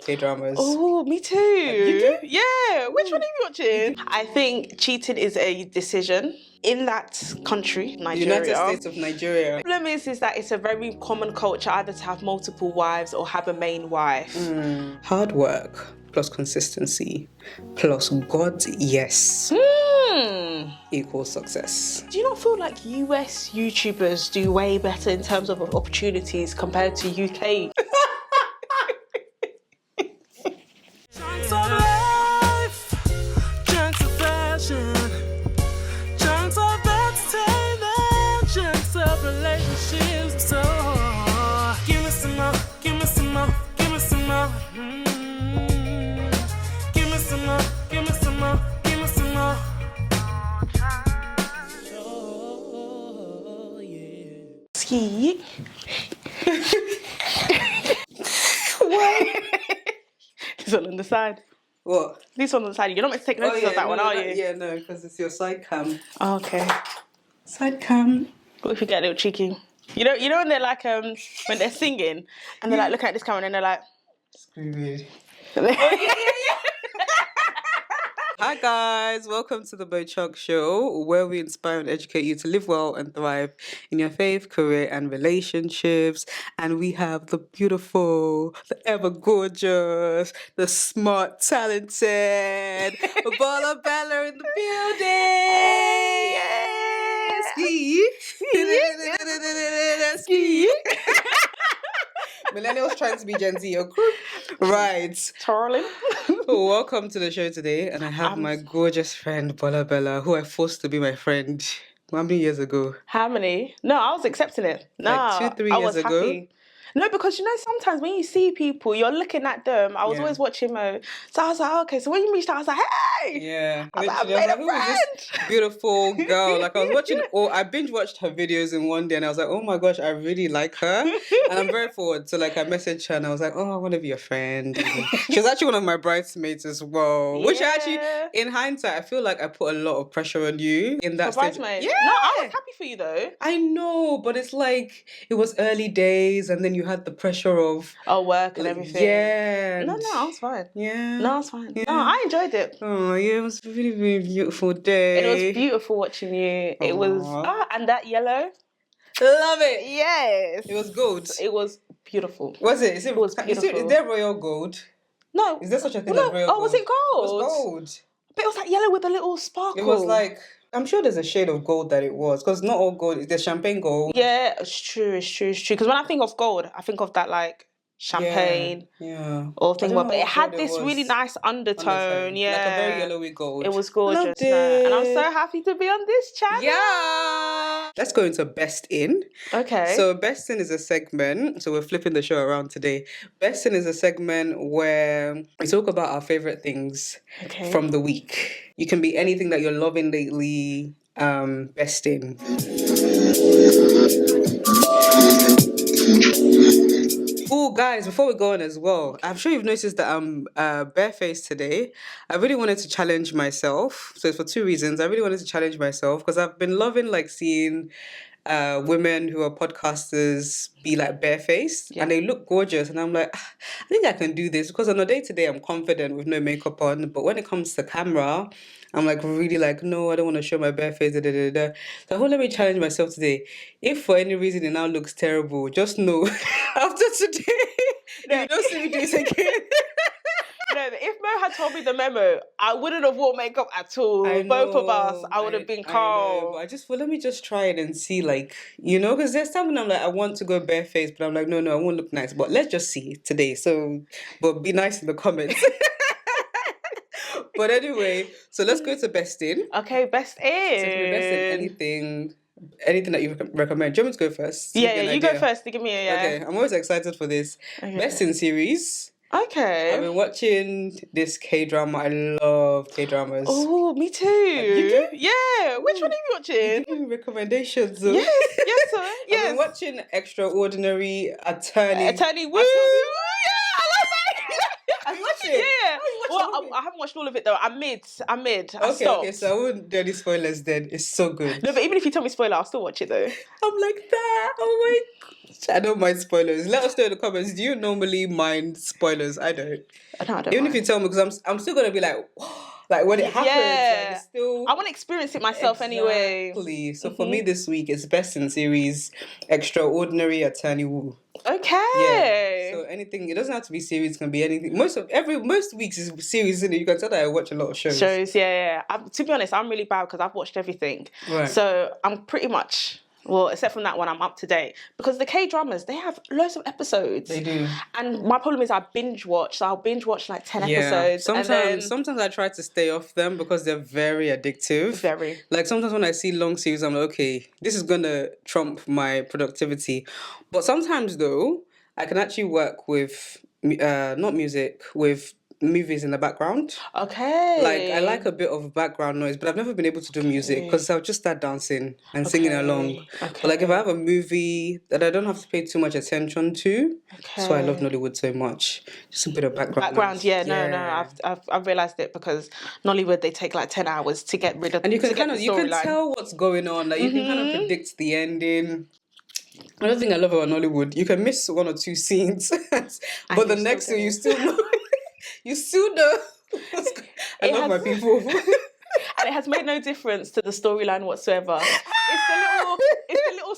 K-dramas. Oh, me too. You do? Yeah. Which one are you watching? I think cheating is a decision. In that country, Nigeria. The United States of Nigeria. The problem is that it's a very common culture either to have multiple wives or have a main wife. Hard work plus consistency plus God's yes equals success. Do you not feel like US YouTubers do way better in terms of opportunities compared to UK? Chunks of life, chunks of passion, chunks of entertainment, chunks of relationships. So give me some more, give me some more, give me some more. Give me some more, give me some more, give me some more. Oh, yeah. Ski. What? This one on the side. What? This one on the side. You're not meant to take notice of that one, are you? Yeah, no, because it's your side cam. Oh, okay. Side cam. What if you get a little cheeky? You know when they're like when they're singing and they're like looking at this camera and they're like Screaming. Hi guys, welcome to the Bochuk Show, where we inspire and educate you to live well and thrive in your faith, career and relationships. And we have the beautiful, the ever gorgeous, the smart, talented Bola Bella in the building. Yes. Ski. Millennials trying to be Gen Z, right? twirling. Welcome to the show today, and I have my gorgeous friend Bola Bella, who I forced to be my friend. How many years ago? How many? No, I was accepting it. No, Like 2-3 I years was ago? happy. No, because sometimes when you see people, you're looking at them. I was Yeah. always watching Mo. So I was like, okay, so when you reached out, I was like, hey! Yeah. I was like, I Literally, made a who is this beautiful girl? Like, I was watching, I binge watched her videos in one day, and I was like, oh my gosh, I really like her. And I'm very forward. So, like, I messaged her, and I was like, oh, I want to be your friend. She was actually one of my bridesmaids as well. Which I actually, in hindsight, I feel like I put a lot of pressure on you in that stage. Bridesmaid. Yeah. No, I was happy for you though. I know, but it's like, it was early days, and then you had the pressure of work and everything. Yeah. No, I was fine. Yeah. No, I was fine. Yeah. No, I enjoyed it. Oh, yeah, it was a really, really beautiful day. It was beautiful watching you. It was, and that yellow. Love it. Yes. It was gold. It was beautiful. Was it? It was beautiful. Is there royal gold? No. Is there such a thing No. as royal gold? Oh, was it gold? It was gold. But it was like yellow with a little sparkle. It was like, I'm sure there's a shade of gold that it was, because not all gold, there's champagne gold. Yeah, it's true. Because when I think of gold, I think of that like champagne or thing, but it had this really nice undertone. Yeah, like a very yellowy gold. It was gorgeous. Loved it. And I'm so happy to be on this channel. Yeah. Let's go into Best In. Okay. So Best In is a segment. So we're flipping the show around today. Best In is a segment where we talk about our favorite things from the week. You can be anything that you're loving lately. Best In. Oh, guys, before we go on as well, I'm sure you've noticed that I'm barefaced today. I really wanted to challenge myself. So it's for two reasons. I really wanted to challenge myself because I've been loving like seeing women who are podcasters be like barefaced and they look gorgeous. And I'm like, I think I can do this because on a day-to-day I'm confident with no makeup on. But when it comes to camera, I'm like really like, no, I don't want to show my bare face. So let me challenge myself today. If for any reason it now looks terrible, just know after today, you don't see me do this again. No, if Mo had told me the memo, I wouldn't have worn makeup at all. Both of us, I would have been calm. I just let me just try it and see, like, because there's something I'm like, I want to go barefaced, but I'm like, no, I won't look nice. But let's just see today. So, but be nice in the comments. But anyway, so let's go to Best In. Okay, Best In. So if you Best In anything that you recommend. Do you want me to go first? Yeah, you go first to give me a Okay, I'm always excited for this. Okay. Best In series. Okay. I've been watching this K-drama. I love K-dramas. Oh, me too. You do? Yeah. Which one are you watching? Give me recommendations. Yes, sir. Yes. I've been watching Extraordinary Attorney. Attorney Woo. Yeah, I like that. Have you watched it? Yeah. Oh, I haven't watched all of it though. I'm mid. I Okay, stopped. so I wouldn't do any spoilers then. It's so good. No, but even if you tell me spoiler, I'll still watch it though. I'm like that. Oh my gosh. I don't mind spoilers. Let us know in the comments. Do you normally mind spoilers? I don't. No, I don't Even mind. if you tell me, because I'm still gonna be like, like when it happens, like it's still. I want to experience it myself anyway. Exactly. So for me this week, it's best in series, Extraordinary Attorney Woo. Okay. Yeah. So anything, it doesn't have to be series. It can be anything. Most weeks is series, isn't it? You can tell that I watch a lot of shows. Yeah. To be honest, I'm really bad because I've watched everything. Right. So I'm pretty much. Well, except from that one, I'm up to date. Because the K-dramas, they have loads of episodes. They do. And my problem is I binge watch. So I'll binge watch like 10 episodes. Sometimes I try to stay off them because they're very addictive. Very. Like sometimes when I see long series, I'm like, okay, this is going to trump my productivity. But sometimes though, I can actually work with, not music, with movies in the background. Okay. Like I like a bit of background noise, but I've never been able to do music because I'll just start dancing and singing along. But like if I have a movie that I don't have to pay too much attention to, so I love Nollywood so much. Just a bit of background noise. No. I've realised it because Nollywood, they take like 10 hours to get rid of. And you can tell what's going on. Like you can kind of predict the ending. Another thing I love about Nollywood, you can miss one or two scenes, but the next thing you still know. You still know. I love my people. And it has made no difference to the storyline whatsoever. It's the little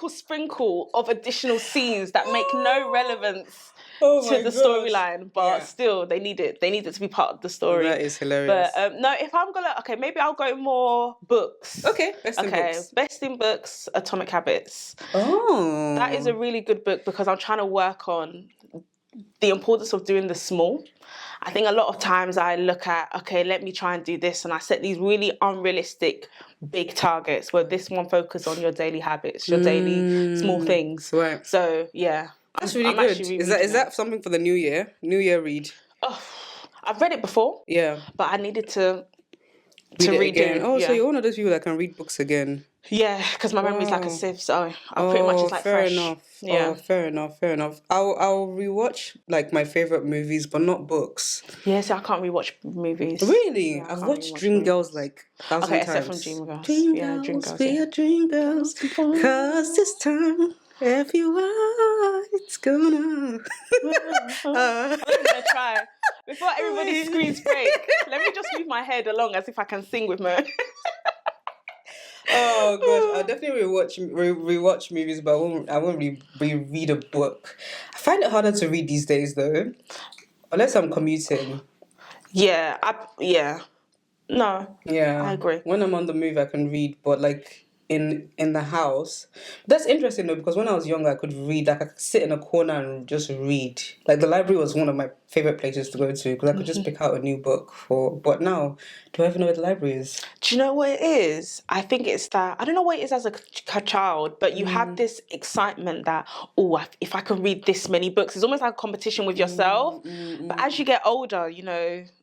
sprinkle of additional scenes that make no relevance to the storyline, but still they need it. They need it to be part of the story. That is hilarious. But no, if I'm gonna, maybe I'll go more books. Okay, Best in books, Atomic Habits. Oh, that is a really good book because I'm trying to work on the importance of doing the small. I think a lot of times I look at, let me try and do this, and I set these really unrealistic big targets where this one focus on your daily habits, your daily small things. Right. So yeah. That's really good. Is that something for the new year? New year read? Oh, I've read it before. Yeah. But I needed to read it redo. Again. Oh, so you're one of those people that can read books again. Yeah, because my memory's like a sieve, so I'm pretty much just like fair fresh. Enough. Yeah. Oh, fair enough. I'll rewatch like my favorite movies, but not books. Yeah, so I can't rewatch movies. Really? Yeah, I've watched Dreamgirls like 1,000 times. Except from Dreamgirls. Dreamgirls, we are Dreamgirls, 'cause this time everyone it's gonna. I'm gonna try. Before everybody's screens break, let me just move my head along as if I can sing with Mo. Oh gosh, I'll definitely rewatch movies, but I won't reread a book. I find it harder to read these days though, unless I'm commuting. No. Yeah, I agree. When I'm on the move, I can read, but like in the house, that's interesting though because when I was younger, I could read. Like I could sit in a corner and just read. Like the library was one of my favorite places to go to because I could just pick out a new book But now, do I even know where the library is? Do you know what it is? I think it's that I don't know what it is as a child, but you have this excitement that if I can read this many books, it's almost like a competition with yourself. But as you get older,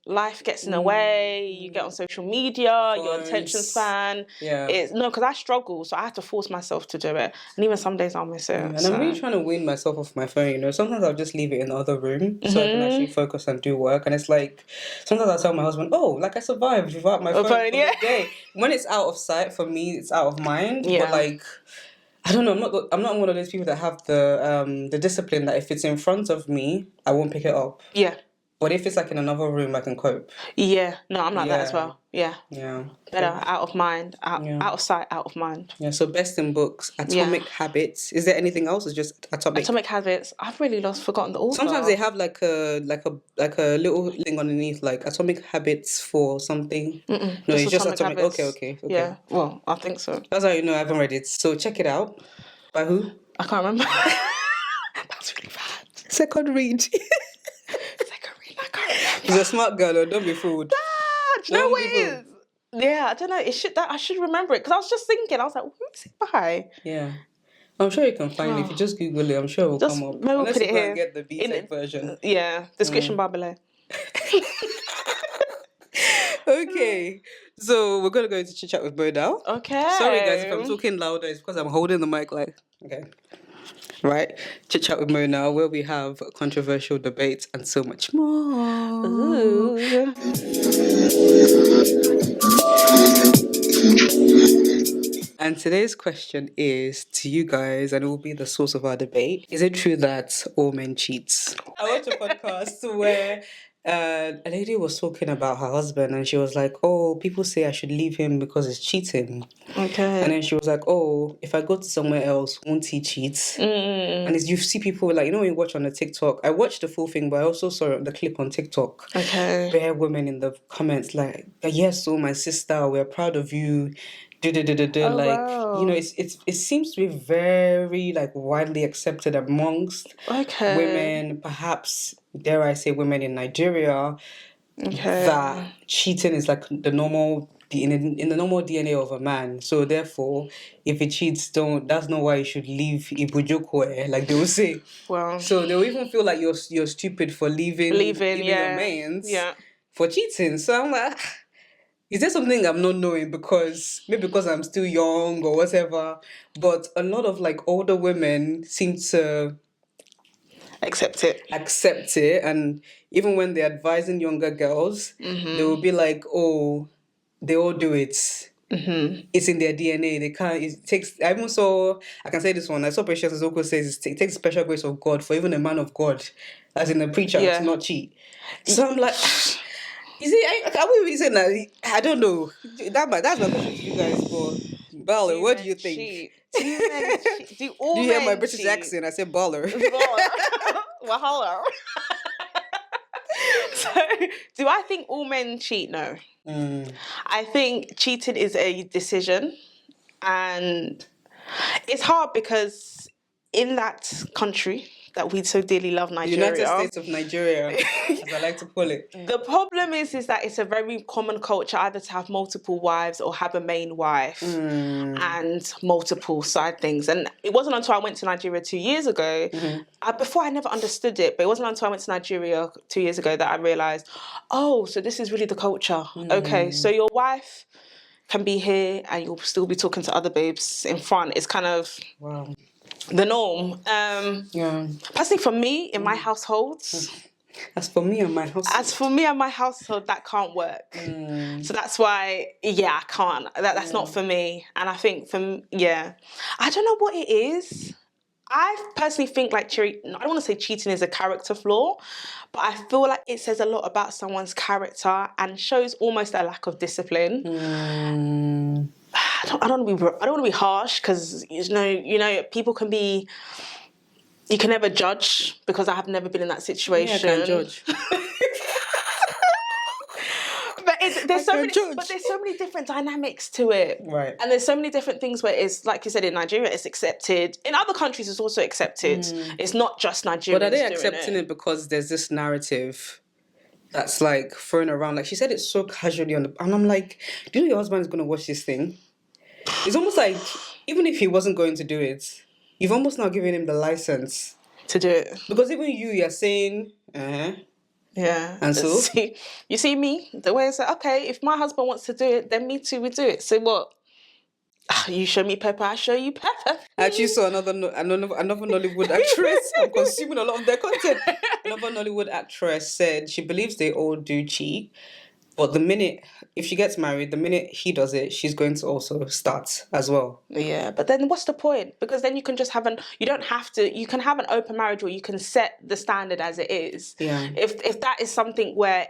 life gets in the way. You get on social media, your attention span. Yeah. Because I struggle, so I have to force myself to do it. And even some days I'll miss it. And I'm really trying to wean myself off my phone. Sometimes I'll just leave it in the other room so I can actually focus and do work. And it's like sometimes I tell my husband, I survived without my phone for the day. When it's out of sight, for me, it's out of mind. Yeah. But like, I don't know. I'm not one of those people that have the discipline that if it's in front of me, I won't pick it up. Yeah. But if it's like in another room, I can cope. Yeah. No, I'm like that as well. Yeah. Yeah. Better out of mind, out of sight, out of mind. Yeah. So best in books, Atomic Habits. Is there anything else? Or just Atomic Habits. I've really forgotten the author. Sometimes they have like a little thing underneath, like Atomic Habits for something. No, it's just Atomic. Okay. Yeah. Well, I think so. That's how you know I haven't read it. So check it out. By who? I can't remember. That's really bad. Second read. She's a smart girl, though. Don't be fooled. Do you know what it is? Yeah, I don't know. I should remember it because I was just thinking. I was like, who's it by? Yeah, I'm sure you can find it if you just Google it. I'm sure it will come up. Maybe we'll put it here. And get the BTEC version. Yeah, description bar below. Okay, so we're gonna go into chit chat with Bo now. Okay. Sorry guys, if I'm talking louder, it's because I'm holding the mic. Okay. right? Chit Chat with Mo now, where we have controversial debates and so much more. Ooh. And today's question is to you guys, and it will be the source of our debate. Is it true that all men cheat? I watched a podcast where a lady was talking about her husband, and she was like, "Oh, people say I should leave him because he's cheating." Okay. And then she was like, "Oh, if I go to somewhere else, won't he cheat?" And you see people like, when you watch on the TikTok, I watched the full thing, but I also saw the clip on TikTok. Okay. Bare women in the comments like, "Yes, so my sister, we're proud of you." Wow. It seems to be very like widely accepted amongst women, perhaps dare I say women in Nigeria, that cheating is like the normal in the normal DNA of a man. So therefore, if he cheats, that's not why you should leave Ibujokwe, like they will say. Wow. So they'll even feel like you're stupid for leaving your mains for cheating. So I'm like, is there something I'm not knowing because I'm still young or whatever? But a lot of like older women seem to accept it, and even when they're advising younger girls, they will be like, "Oh, they all do it. It's in their DNA. They can't. It takes." I even saw. I can say this one. I saw Precious Zoko says it takes the special grace of God for even a man of God, as in a preacher, to not cheat. So I'm like, you see, I would be saying that. I don't know. That's my question to you guys. But Baller, what do you think? Do you men cheat? Do all you men hear my British cheat? accent? I said baller. Well, hello. So, do I think all men cheat? No. I think cheating is a decision, and it's hard because in that country that we so dearly love, Nigeria, United States of Nigeria, as I like to call it. The problem is that it's a very common culture either to have multiple wives or have a main wife and multiple side things. And it wasn't until I went to Nigeria 2 years ago, before I never understood it, but it wasn't until I went to Nigeria 2 years ago that I realised, oh, so this is really the culture. Okay, so your wife can be here and you'll still be talking to other babes in front. It's kind of... Wow. The norm. Personally, for me, in my household... As for me and my household, that can't work. So that's why, I can't. That's not for me. And I think I don't know what it is. I personally think like I don't want to say cheating is a character flaw, but I feel like it says a lot about someone's character and shows almost a lack of discipline. I don't want to be harsh because people can be. You can never judge because I have never been in that situation. Yeah, I can judge. But there's so many different dynamics to it, right? And there's so many different things where it's like you said, in Nigeria it's accepted. In other countries it's also accepted. It's not just Nigeria. But are they accepting it because there's this narrative that's like thrown around? Like she said, it's so casually and I'm like, do you know your husband is going to watch this thing? It's almost like even if he wasn't going to do it, you've almost now given him the license to do it. Because even you're saying, yeah. And so? You see me? The way it's like, okay, if my husband wants to do it, then me too, we do it. So what? You show me pepper, I show you pepper. I actually saw another Nollywood actress. I'm consuming a lot of their content. Another Nollywood actress said she believes they all do cheat. But if she gets married, the minute he does it, she's going to also start as well. Yeah, but then what's the point? Because then you can just you can have an open marriage where you can set the standard as it is. Yeah. If that is something where,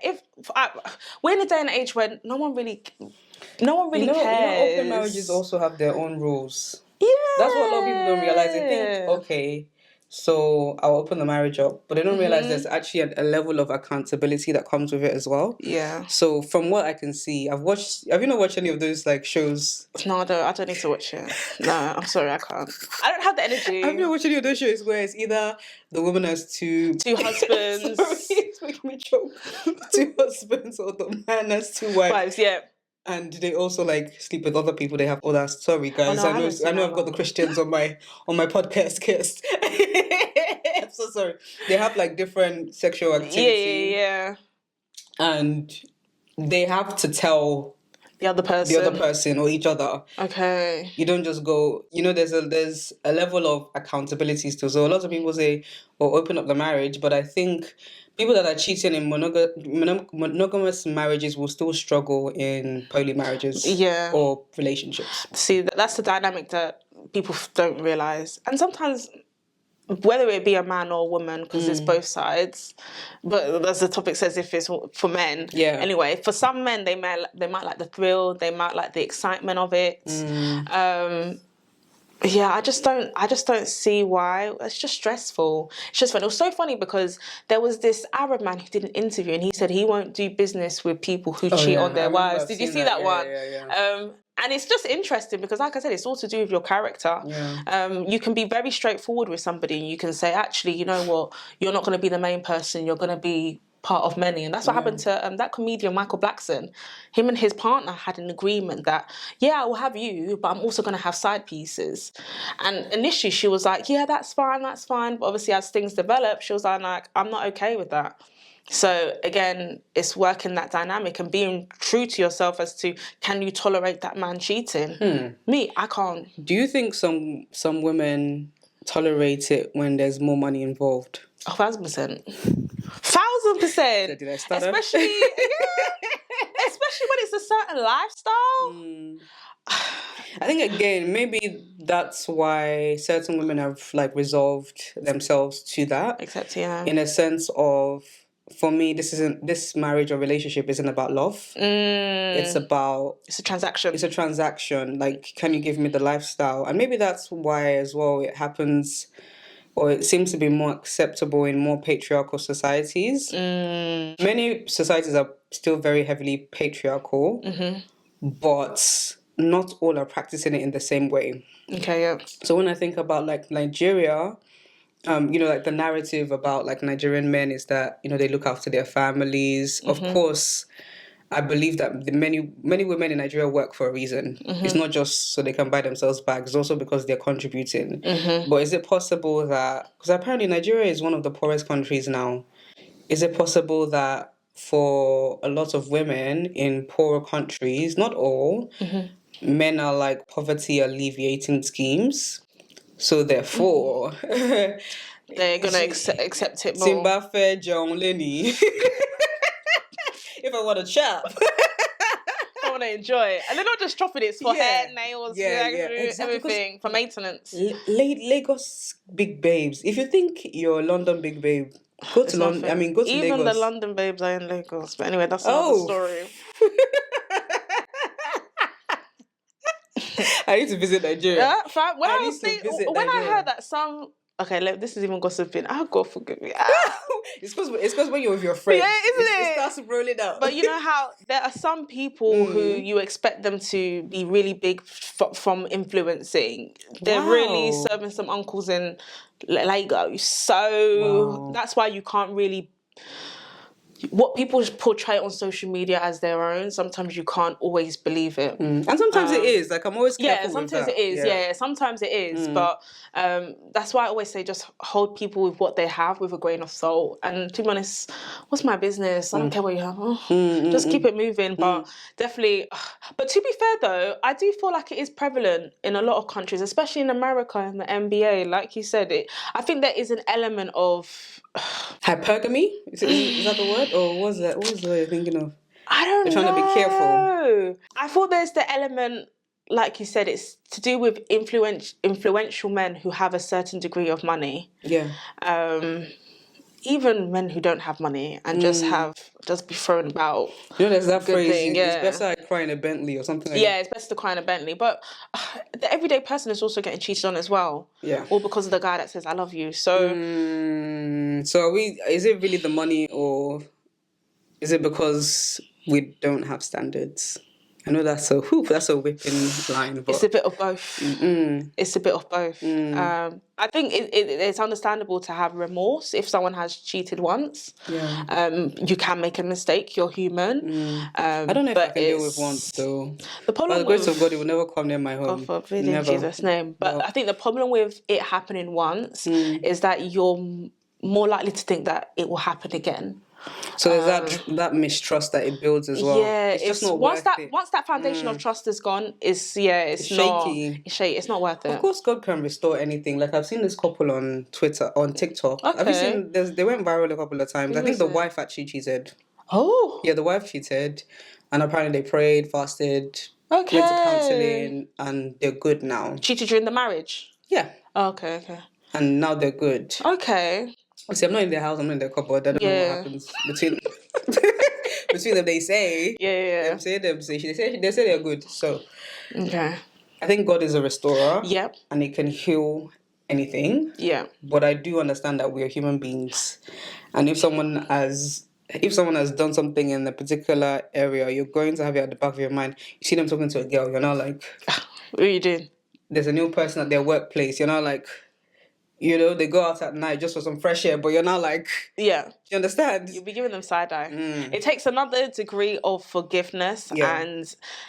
we're in a day and age where no one really cares. Open marriages also have their own rules. Yeah. That's what a lot of people don't realize. They think, okay, so I'll open the marriage up. But they don't realize there's actually a level of accountability that comes with it as well. Yeah. So from what I can see, have you not watched any of those like shows? No, I don't need to watch it. No, I'm sorry, I can't. I don't have the energy. Have you not watched any of those shows where it's either the woman has two husbands? Sorry, it's making me choke. 2 husbands or the man has 2 wives. Yeah. And they also like sleep with other people. They have all that. Sorry, guys. I know I've got the Christians on my podcast guest. I'm so sorry. They have like different sexual activity. Yeah. And they have to tell The other person. the other person or each other. Okay. You don't just go, there's a level of accountability still. So a lot of people say, or open up the marriage, but I think people that are cheating in monogamous marriages will still struggle in poly marriages or relationships. See, that's the dynamic that people don't realise. And sometimes, whether it be a man or a woman, because it's both sides, but as the topic says, if it's for men, anyway, for some men they might like the thrill, they might like the excitement of it. I just don't see why. It's just stressful. It's just fun. It was so funny because there was this Arab man who did an interview and he said he won't do business with people who cheat on their wives. Did you see that one? Yeah. And it's just interesting because, like I said, it's all to do with your character. Yeah. You can be very straightforward with somebody and you can say, actually, you know what, you're not going to be the main person, you're going to be part of many. And that's what happened to that comedian, Michael Blackson. Him and his partner had an agreement that, I will have you, but I'm also going to have side pieces. And initially she was like, yeah, that's fine. But obviously as things developed, she was like, I'm not okay with that. So again, it's working that dynamic and being true to yourself as to, can you tolerate that man cheating? Me, I can't. Do you think some women tolerate it when there's more money involved? 1,000%. 1,000%. Did I stutter? Especially when it's a certain lifestyle. I think again, maybe that's why certain women have like resolved themselves to that. Except, in a sense of, for me, this marriage or relationship isn't about love. It's a transaction. It's a transaction. Like, can you give me the lifestyle? And maybe that's why as well it happens, or it seems to be more acceptable in more patriarchal societies. Many societies are still very heavily patriarchal, but not all are practicing it in the same way. Okay, yeah. So when I think about like Nigeria, like the narrative about like Nigerian men is that, they look after their families. Of course, I believe that many women in Nigeria work for a reason. It's not just so they can buy themselves bags, it's also because they're contributing. But is it possible that, because apparently Nigeria is one of the poorest countries now, is it possible that for a lot of women in poorer countries, not all, men are like poverty alleviating schemes? So therefore, they're gonna accept it more. Zimbabwe, John Lenny. If I want to chap, I want to enjoy it, and they're not just chopping it; it's for hair, nails, exactly. Everything for maintenance. Lagos big babes. If you think you're a London big babe, go to London. I mean, go to Lagos. Even the London babes are in Lagos. But anyway, that's another story. I need to visit Nigeria. When I heard that some... Okay, this is even gossiping. Oh, God, forgive me. It's because when you're with your friends, it starts rolling out. But you know how there are some people who you expect them to be really big from influencing. They're really serving some uncles in Lagos. So that's why you can't really... What people portray on social media as their own, sometimes you can't always believe it. And sometimes it is. Like, I'm always careful with that. Sometimes it is. Yeah, sometimes it is. But that's why I always say just hold people with what they have with a grain of salt. And to be honest, what's my business? I don't care what you have. Just keep it moving. But definitely... But to be fair, though, I do feel like it is prevalent in a lot of countries, especially in America and the NBA. Like you said, I think there is an element of... Hypergamy? Is that the word? Or what was the word you're thinking of? I don't know. They're trying to be careful. I thought there's the element, like you said, it's to do with influential men who have a certain degree of money. Yeah. Even men who don't have money and just be thrown about. There's that phrase, it's better I cry in a Bentley or something like that. Yeah, it's better to cry in a Bentley. But the everyday person is also getting cheated on as well. Yeah. All because of the guy that says, I love you. So... So is it really the money, or is it because we don't have standards? I know that's a whipping line, but... It's a bit of both. It's a bit of both. I think it's understandable to have remorse if someone has cheated once. Yeah. You can make a mistake. You're human. I don't know if I can deal with once, though. By the grace of God, it will never come near my home. God forbid, in Jesus' name. But I think the problem with it happening once is that you're more likely to think that it will happen again. So there's that mistrust that it builds as well. Yeah, It's just not once worth it. once that foundation of trust is gone, it's It's not shaky. It's not worth it. Of course, God can restore anything. Like I've seen this couple on Twitter, on TikTok. Have you Okay. seen? They went viral a couple of times. I think the wife actually cheated. Oh, Yeah, the wife cheated, and apparently they prayed, fasted, okay. went to counselling, and they're good now. Cheated during the marriage. Yeah, Okay. and now they're good. Okay. See, I'm not in their house. I'm not in their cupboard. I don't know what Yeah. happens between between them. They say, Yeah. they say they're good. So Okay. I think God is a restorer. Yep. And He can heal anything. Yeah. But I do understand that we are human beings, and if someone has done something in a particular area, you're going to have it at the back of your mind. You see them talking to a girl, you're not like, What are you doing? there's a new person at their workplace, you're not like, you know, they go out at night just for some fresh air, but you're not like, Yeah. you understand? You'll be giving them side eye. It takes another degree of forgiveness, and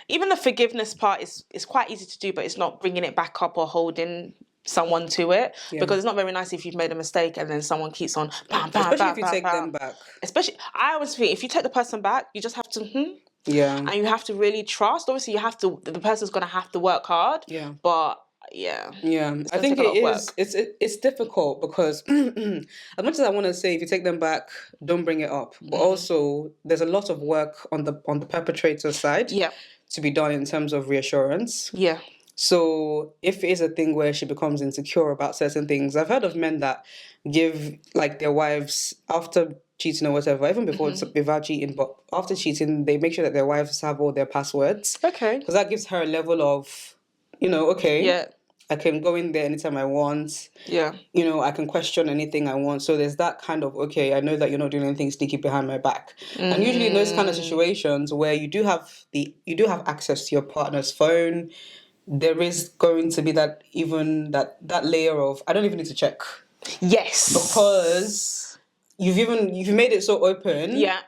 even the forgiveness part is quite easy to do, but it's not bringing it back up or holding someone to it, because it's not very nice if you've made a mistake and then someone keeps on bam, bam, Especially bam, if you bam, take bam. them back. Especially, I always think if you take the person back, you just have to Yeah. and you have to really trust. Obviously, the person's gonna have to work hard. Yeah. But yeah. Yeah, I think take a it lot of is. It's difficult because as much as I want to say, if you take them back, don't bring it up. But also, there's a lot of work on the perpetrator side Yeah. to be done in terms of reassurance. Yeah. So if it is a thing where she becomes insecure about certain things, I've heard of men that give like their wives after cheating or whatever, even before without cheating, but after cheating, they make sure that their wives have all their passwords. Okay. Because that gives her a level of, okay. Yeah. I can go in there anytime I want. Yeah. I can question anything I want. So there's that kind of, okay, I know that you're not doing anything sneaky behind my back. And usually in those kind of situations where you do have access to your partner's phone, there is going to be that layer of, I don't even need to check. Yes. Because you've made it so open. Yeah.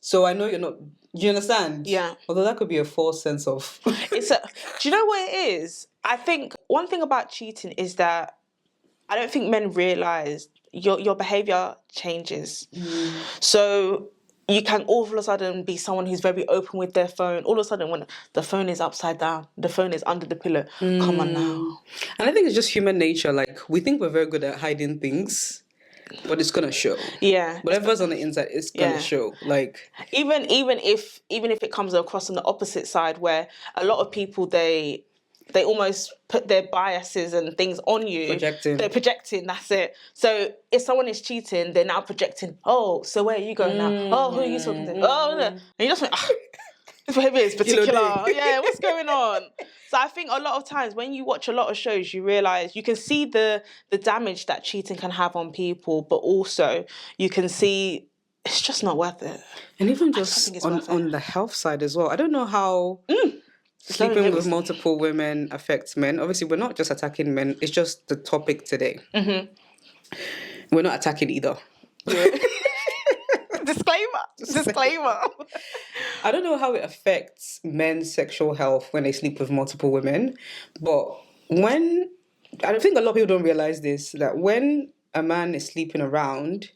So I know you're not. Do you understand? Yeah. Although that could be a false sense of. Do you know what it is? I think one thing about cheating is that I don't think men realise your behaviour changes. So you can all of a sudden be someone who's very open with their phone. All of a sudden, when the phone is upside down, the phone is under the pillow. Come on now. And I think it's just human nature. Like, we think we're very good at hiding things, but it's gonna show. Yeah. Whatever's on the inside, it's gonna show. Like, even if it comes across on the opposite side, where a lot of people they almost put their biases and things on you. They're projecting, that's it. So if someone is cheating, they're now projecting, oh, so where are you going now? Oh, who are you talking to? Oh, no. And you just think, this behaviour is particular. Yeah, what's going on? So I think a lot of times when you watch a lot of shows, you realise you can see the damage that cheating can have on people, but also you can see it's just not worth it. And even just on the health side as well. I don't know how... sleeping with multiple women affects men. Obviously, we're not just attacking men. It's just the topic today. We're not attacking either. Yeah. Disclaimer. I don't know how it affects men's sexual health when they sleep with multiple women. But I think a lot of people don't realise this, that when a man is sleeping around,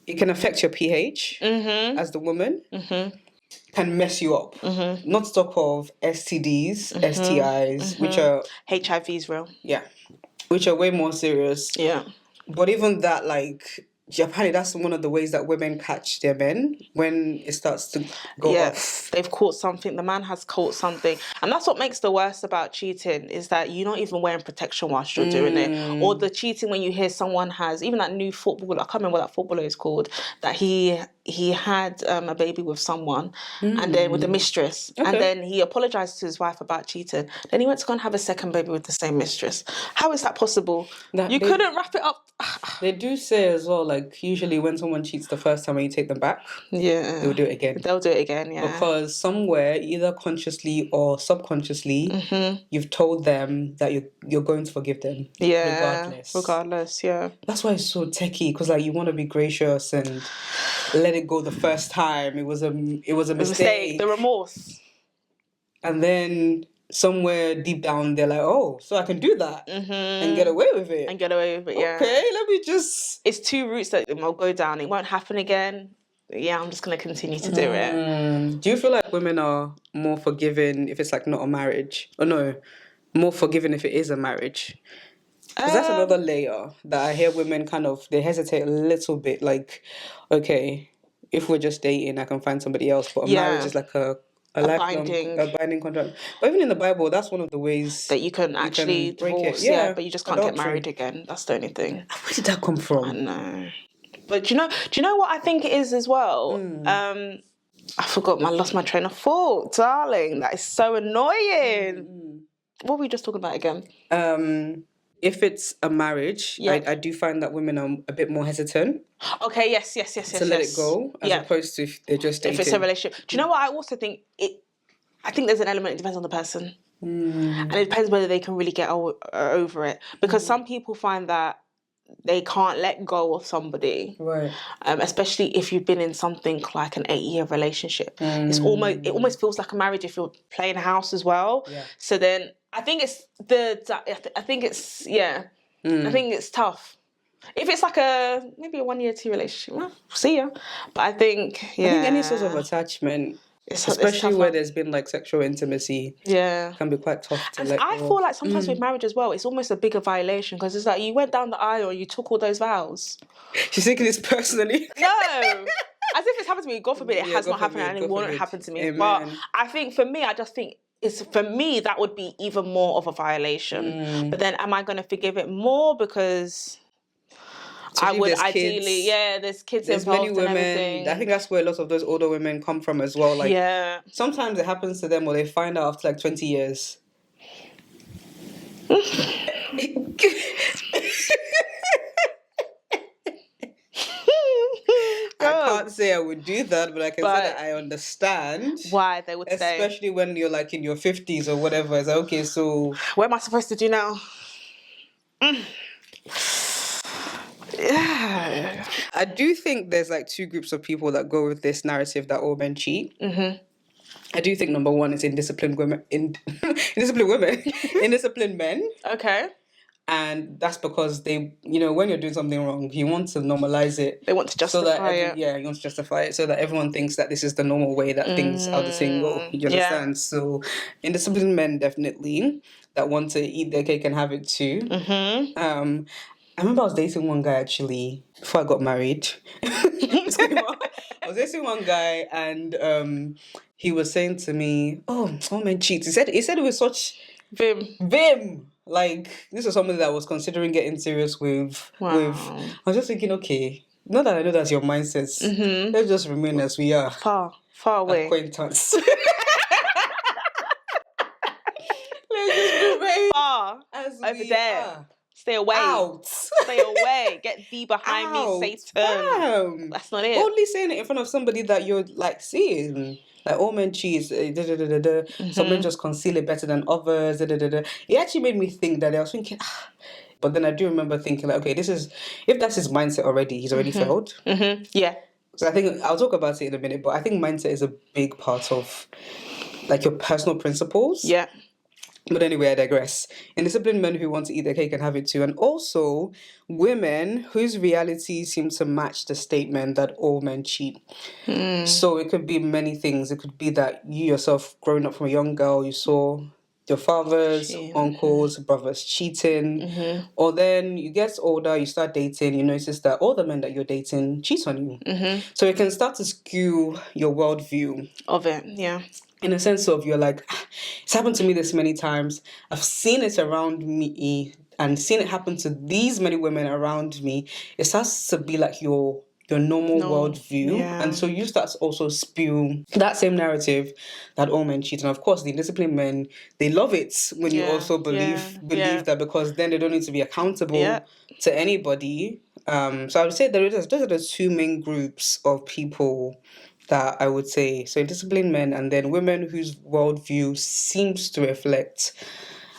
it can affect your pH as the woman. Can mess you up. Not to talk of STDs, STIs, which are... HIV's real. Yeah. Which are way more serious. Yeah. But even that, like... Apparently that's one of the ways that women catch their men, when it starts to go off. They've caught something. The man has caught something. And that's what makes the worst about cheating, is that you're not even wearing protection whilst you're doing it. Or the cheating when you hear someone has, even that new footballer, I can't remember what that footballer is called, that he had a baby with someone and then with a mistress. Okay. And then he apologised to his wife about cheating. Then he went to go and have a second baby with the same mistress. How is that possible? Couldn't wrap it up. They do say as well, like, usually when someone cheats the first time and you take them back, they'll do it again. They'll do it again, yeah. Because somewhere, either consciously or subconsciously, you've told them that you're going to forgive them. Yeah. Regardless, yeah. That's why it's so techie, because like you want to be gracious and let it go the first time. It was a mistake. The remorse. And then somewhere deep down they're like, oh, so I can do that and get away with it. Yeah. Okay, let me just... It's two routes that will go down. It won't happen again, yeah, I'm just going to continue to do it. Do you feel like women are more forgiving if it's like not a marriage? Or no, more forgiving if it is a marriage? Because that's another layer that I hear women kind of, they hesitate a little bit. Like, okay, if we're just dating, I can find somebody else. But a marriage is like a lifelong, a binding contract. But even in the Bible, that's one of the ways that you can actually break divorce. it. Yeah, but you just can't get married again. That's the only thing. Where did that come from? I know. But do you know what I think it is as well? I lost my train of thought, darling. That is so annoying. What were we just talking about again? If it's a marriage, I do find that women are a bit more hesitant. Okay, yes. To let it go, as opposed to if they're just dating. If it's a relationship. Do you know what I also think? I think there's an element, it depends on the person. And it depends whether they can really get over it. Because some people find that they can't let go of somebody, right? Especially if you've been in something like an 8-year relationship. It almost feels like a marriage if you're playing house as well. Yeah. So then I think it's I think it's tough. If it's like maybe a 1-year 2 relationship, well, see ya. But I think any sort of attachment, especially where there's been like sexual intimacy, can be quite tough to let go. I feel like sometimes with marriage as well, it's almost a bigger violation because it's like you went down the aisle and you took all those vows. She's taking this personally. No, as if it's happened to me. God forbid it has not happened and it won't happen to me. Amen. But I think for me, I just think that would be even more of a violation. But then am I going to forgive it more because I would ideally, there's kids involved, many women, and everything. I think that's where a lot of those older women come from as well. Like, sometimes it happens to them or they find out after like 20 years. I can't say I would do that, but I can say that I understand why they would say. Especially when you're like in your 50s or whatever. It's like, okay, so what am I supposed to do now? Yeah. I do think there's like two groups of people that go with this narrative that all men cheat. I do think number one is indisciplined women, indisciplined men. Okay. And that's because they, when you're doing something wrong, you want to normalize it. They want to justify it. Yeah, you want to justify it so that everyone thinks that this is the normal way that things are the same go. You understand? Yeah. So indisciplined men definitely that want to eat their cake and have it too. I remember I was dating one guy actually before I got married. I was dating one guy and he was saying to me, "Oh, all men cheat." He said it with such vim. Like this was somebody that I was considering getting serious with. Wow. I was just thinking, okay, not that I know that's your mindset. Let's just remain as we are. Far away. Acquaintance. Let's just remain far as over we there. are. Stay away. Out. Stay away. Get thee behind me, Satan. Damn. That's not it. Only saying it in front of somebody that you're like seeing. Like all men cheat. Some men just conceal it better than others. It actually made me think that I was thinking, but then I do remember thinking like, okay, if that's his mindset already, he's already failed. Yeah. So I think I'll talk about it in a minute, but I think mindset is a big part of like your personal principles. Yeah. But anyway, I digress. Indisciplined men who want to eat their cake and have it too. And also women whose reality seems to match the statement that all men cheat. So it could be many things. It could be that you yourself, growing up from a young girl, you saw your fathers, uncles, brothers cheating. Or then you get older, you start dating, you notice that all the men that you're dating cheat on you. So it can start to skew your worldview. Of it, yeah. In a sense of you're like, it's happened to me this many times. I've seen it around me and seen it happen to these many women around me. It starts to be like your normal worldview. Yeah. And so you start to also spew that same narrative that all men cheat. And of course, the indisciplined men, they love it when you also believe that, because then they don't need to be accountable to anybody. So I would say those are the two main groups of people that I would say. So indisciplined men and then women whose worldview seems to reflect.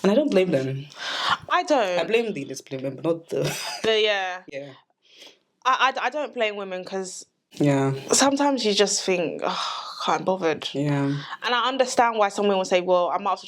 And I don't blame them. I don't. I blame the indisciplined men, but not the... Yeah. I don't blame women because... Yeah. Sometimes you just think, can't be bothered. Yeah. And I understand why some women will say, well, I might as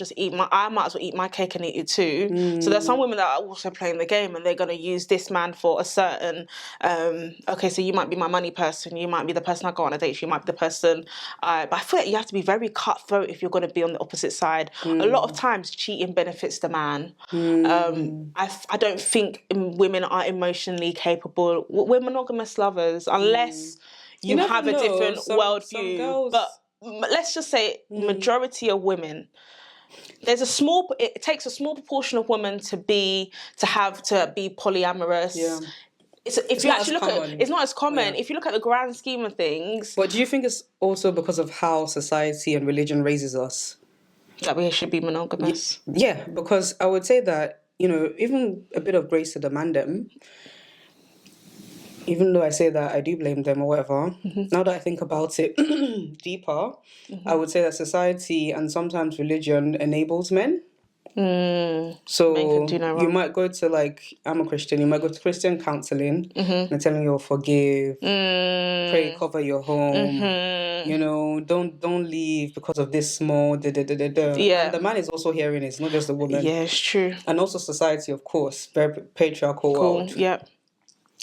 well eat my cake and eat it too. So there's some women that are also playing the game and they're going to use this man for a certain, okay, so you might be my money person, you might be the person I go on a date, you might be the person, but I feel like you have to be very cutthroat if you're going to be on the opposite side. A lot of times cheating benefits the man. I don't think women are emotionally capable. We're monogamous lovers unless you have a different worldview. But let's just say majority of women, it takes a small proportion of women to be polyamorous. Yeah. It's not as common. Yeah. If you look at the grand scheme of things. But do you think it's also because of how society and religion raises us? That we should be monogamous? Yeah, because I would say that, even a bit of grace to the mandem, even though I say that I do blame them or whatever, now that I think about it deeper, I would say that society and sometimes religion enables men. So you might go to I'm a Christian, you might go to Christian counseling and they're telling you forgive, pray, cover your home, don't leave because of this small Yeah. And the man is also hearing it's not just the woman. Yeah, it's true. And also society, of course, very patriarchal world. Yeah.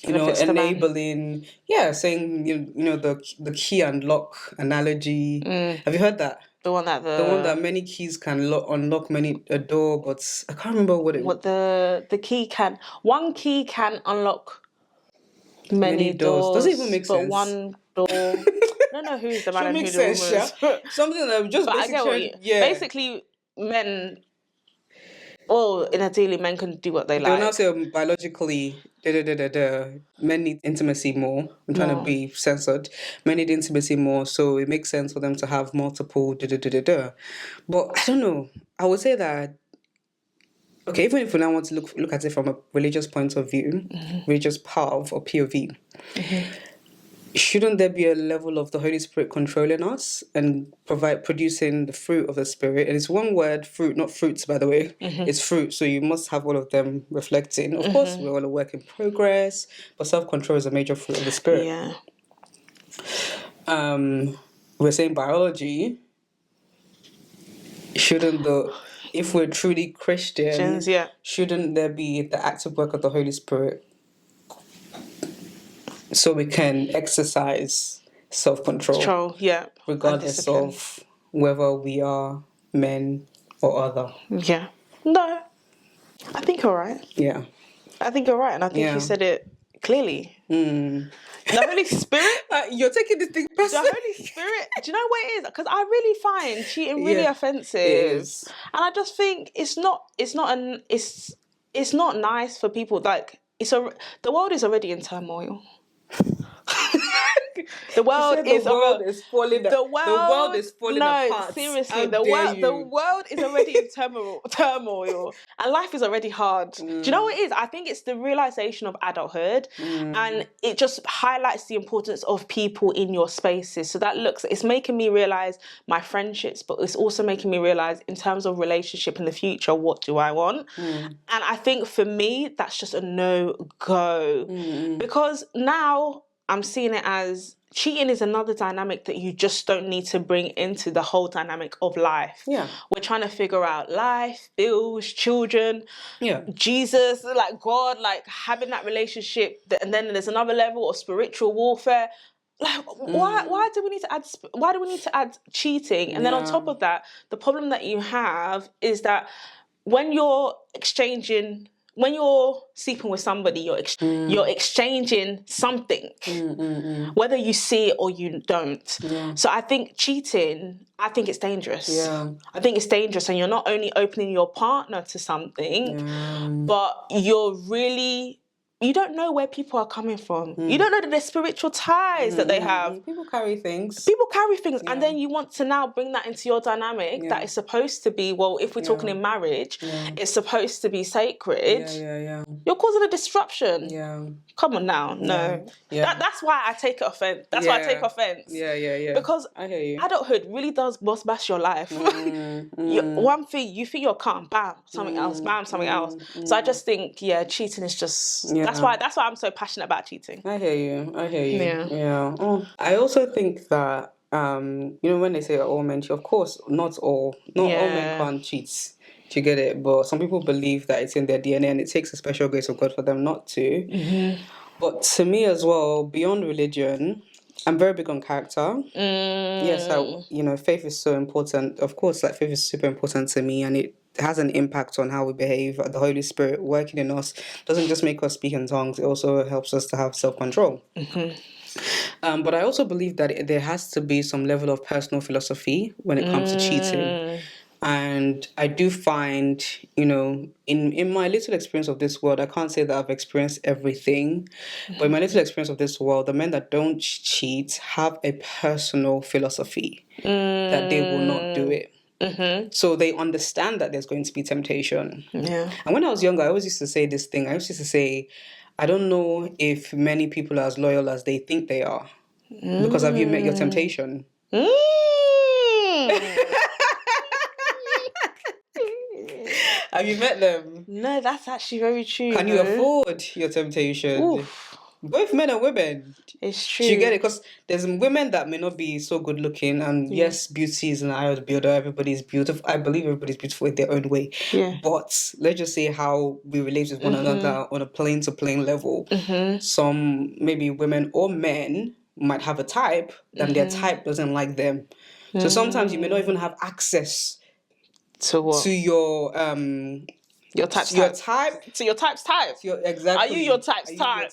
Enabling, saying the key and lock analogy. Have you heard that? The one that many keys can unlock a door, but I can't remember what the key can. One key can unlock many doors. Doesn't even make sense. But one door. I don't know who's the man and who the woman is. Yeah? Something that just basically men. Well, ideally, men can do what they like. They'll now say biologically, men need intimacy more. I'm trying to be censored. Men need intimacy more, so it makes sense for them to have multiple But I don't know. I would say that, okay, even if we now want to look at it from a religious point of view, religious path or POV, shouldn't there be a level of the Holy Spirit controlling us and producing the fruit of the Spirit? And it's one word, fruit, not fruits, by the way. It's fruit, so you must have all of them reflecting. Of course, we're all a work in progress, but self-control is a major fruit of the Spirit. Yeah. We're saying biology. If we're truly Christian, shouldn't there be the active work of the Holy Spirit? So we can exercise self-control. Regardless of whether we are men or other. Yeah. No. I think you're right. Yeah. I think you're right. And I think you said it clearly. The Holy Spirit. You're taking this thing personally. The Holy Spirit. Do you know what it is? Because I really find cheating really offensive. And I just think it's not nice for people. The world is already in turmoil. The world is falling apart. No, seriously, the world is already in turmoil, and life is already hard. Do you know what it is? I think it's the realization of adulthood, and it just highlights the importance of people in your spaces. So it's making me realize my friendships, but it's also making me realize in terms of relationship in the future, what do I want? And I think for me, that's just a no-go because now I'm seeing it as cheating is another dynamic that you just don't need to bring into the whole dynamic of life. Yeah. We're trying to figure out life, bills, children, Jesus, God, having that relationship. And then there's another level of spiritual warfare. Why do we need to add cheating? And then on top of that, the problem that you have is that when you're sleeping with somebody, you're exchanging something, whether you see it or you don't. Yeah. So I think cheating, it's dangerous. Yeah. I think it's dangerous, and you're not only opening your partner to something, but you don't know where people are coming from. You don't know the spiritual ties that they have. People carry things. And then you want to now bring that into your dynamic that is supposed to be, well, if we're talking in marriage, it's supposed to be sacred. You're causing a disruption. Yeah. Come on now. No. Yeah. That's why I take offense. Why I take offense. Yeah. Because I hear you. Adulthood really does boss bash your life. One thing, you think you're calm, bam, something else, bam, something else. So I just think, cheating is just... That's why I'm so passionate about cheating. I hear you. Yeah. I also think that when they say all men cheat, of course, not all men can't cheat. Do you get it? But some people believe that it's in their DNA and it takes a special grace of God for them not to. But to me as well, beyond religion, I'm very big on character. Yes, faith is so important. Of course, like faith is super important to me, and it has an impact on how we behave. The Holy Spirit working in us doesn't just make us speak in tongues; it also helps us to have self-control. But I also believe that there has to be some level of personal philosophy when it comes to cheating. And I do find, in my little experience of this world, I can't say that I've experienced everything, but in my little experience of this world, the men that don't cheat have a personal philosophy that they will not do it. So they understand that there's going to be temptation. Yeah. And when I was younger, I always used to say this thing. I used to say, I don't know if many people are as loyal as they think they are. Because have you met your temptation? Have you met them? No, that's actually very true. Can you afford your temptation? Oof. Both men and women. It's true. Do you get it? Because there's women that may not be so good looking, and yes, beauty is an eye of the beholder. Everybody's beautiful. I believe everybody's beautiful in their own way. Yeah. But let's just say how we relate with one another on a plane to plane level. Some maybe women or men might have a type, and their type doesn't like them. So sometimes you may not even have access to what? to your type's type. To your type's type. Exactly. Are you your type's type?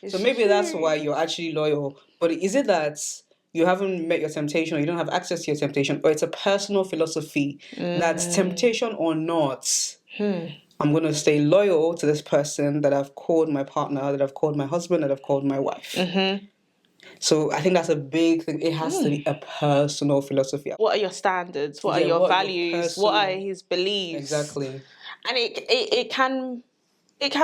So maybe that's why you're actually loyal. But is it that you haven't met your temptation, or you don't have access to your temptation, or it's a personal philosophy that's temptation or not? I'm going to stay loyal to this person that I've called my partner, that I've called my husband, that I've called my wife. So I think that's a big thing. It has to be a personal philosophy. What are your standards? What are your values? What are his beliefs? Exactly. And it can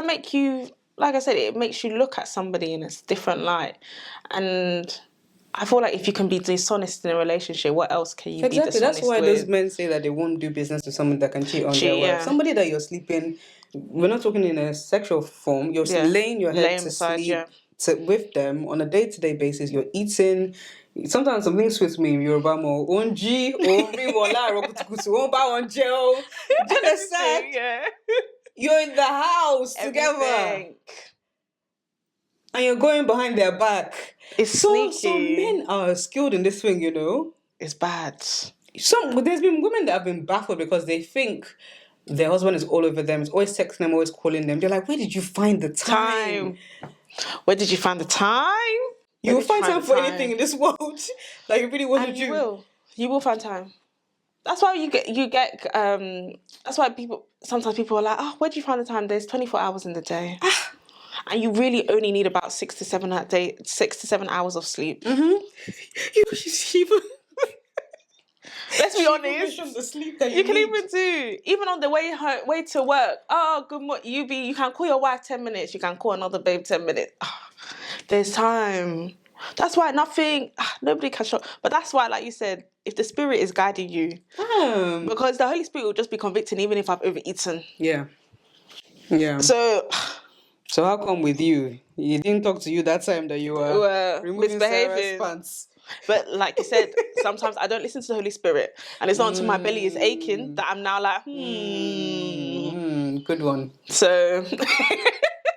make you, like I said, it makes you look at somebody in a different light. And I feel like if you can be dishonest in a relationship, what else can you be dishonest with? That's why those men say that they won't do business with someone that can cheat on their wife. Somebody that you're sleeping, we're not talking in a sexual form, you're laying your head to sleep with them on a day-to-day basis. You're eating. Sometimes something sweets me in Yoruba more. Onji, Ori, Wola, Rokutukutu, Omba, Onjeo. Do you understand? You're in the house together. And you're going behind their back. It's sneaky. Some men are skilled in this thing, It's bad. There's been women that have been baffled because they think their husband is all over them. He's always texting them, always calling them. They're like, where did you find the time? Where did you find the time? You will find time for anything in this world. Like, you really want to do. You will find time. That's why you get that's why sometimes people are like, oh, where do you find the time? There's 24 hours in the day. And you really only need about 6 to 7 hours of sleep. Let's be honest. You can even do, even on the way to work. Oh, good morning. You can call your wife 10 minutes. You can call another babe 10 minutes. There's time. That's why nobody can show. But that's why, like you said, if the Spirit is guiding you, because the Holy Spirit will just be convicting even if I've overeaten. Yeah. So how come with you? He didn't talk to you that time that you were removing Sarah's pants. But like you said, sometimes I don't listen to the Holy Spirit. And it's not until my belly is aching that I'm now like, Good one. So...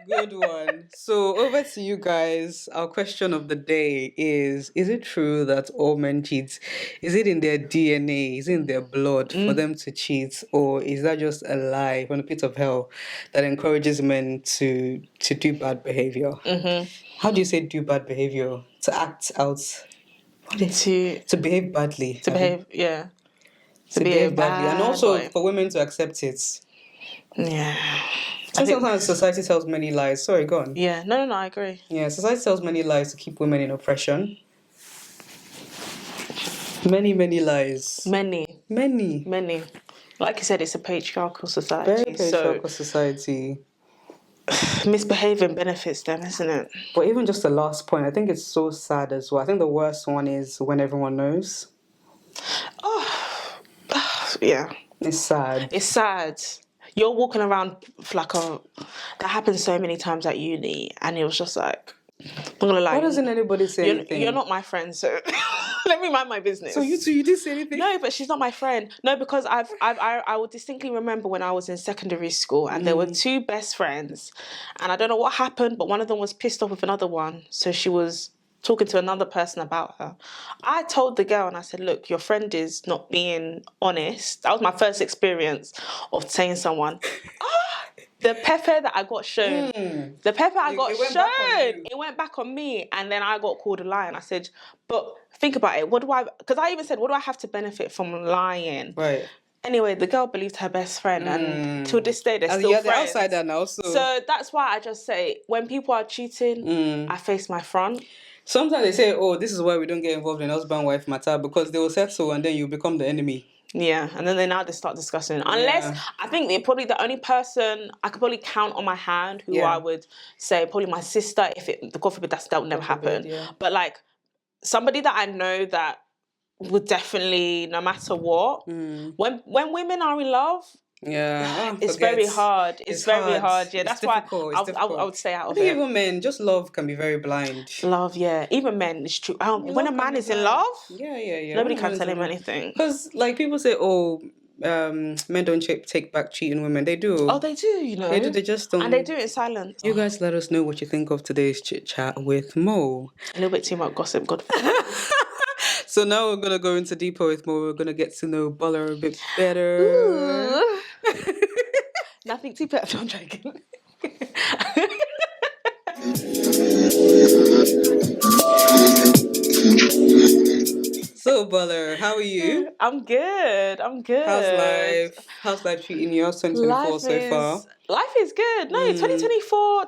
Good one. So over to you guys. Our question of the day is it true that all men cheat? Is it in their DNA? Is it in their blood for them to cheat? Or is that just a lie from the pit of hell that encourages men to do bad behavior? How do you say do bad behavior? To act out. To behave badly. To behave, yeah. To behave badly. And also for women to accept it. Yeah. Sometimes society tells many lies. Sorry, go on. Yeah, no, I agree. Yeah, society tells many lies to keep women in oppression. Many lies. Many. Like you said, it's a patriarchal society. Very patriarchal society. Misbehaving benefits them, isn't it? But even just the last point, I think it's so sad as well. I think the worst one is when everyone knows. Yeah. It's sad. You're walking around that happens so many times at uni, and it was just like, I'm gonna lie. Why doesn't anybody say anything? You're not my friend, so Let me mind my business. So you two, you didn't say anything? No, but she's not my friend. No, because I will distinctly remember when I was in secondary school and there were two best friends, and I don't know what happened, but one of them was pissed off with another one, so she was talking to another person about her. I told the girl and I said, look, your friend is not being honest. That was my first experience of saying someone. The pepper that I got shown, it went back on me, and then I got called a liar. And I said, but think about it. Because I even said, what do I have to benefit from lying? Right. Anyway, the girl believed her best friend, and till this day, they're still friends. They're outsider now, so that's why I just say, when people are cheating, I face my front. Sometimes they say, oh, this is why we don't get involved in husband-wife matter, because they will settle and then you become the enemy. Yeah, and then they start discussing. Unless, I think they're probably the only person I could probably count on my hand who I would say, probably my sister, if the God forbid that would never happen. Yeah. But like, somebody that I know that would definitely, no matter what, when women are in love, it's very hard. It's very hard. Yeah, that's why I would stay out of it. I think even men, just love can be very blind. Love, yeah. Even men, it's true. When a man is in love, nobody can tell him anything. Because like people say, oh, men don't take back cheating women. They do. Oh, they do, you know. They do, they just don't. And they do it in silence. You guys let us know what you think of today's Chit Chat with Mo. A little bit too much gossip, God. So now we're going to go into deeper with Mo. We're going to get to know Bola a bit better. Ooh. Nothing too perfect. I'm joking. So, Bola, how are you? I'm good. How's life treating you? How's 2024 so far? Life is good. No, 2024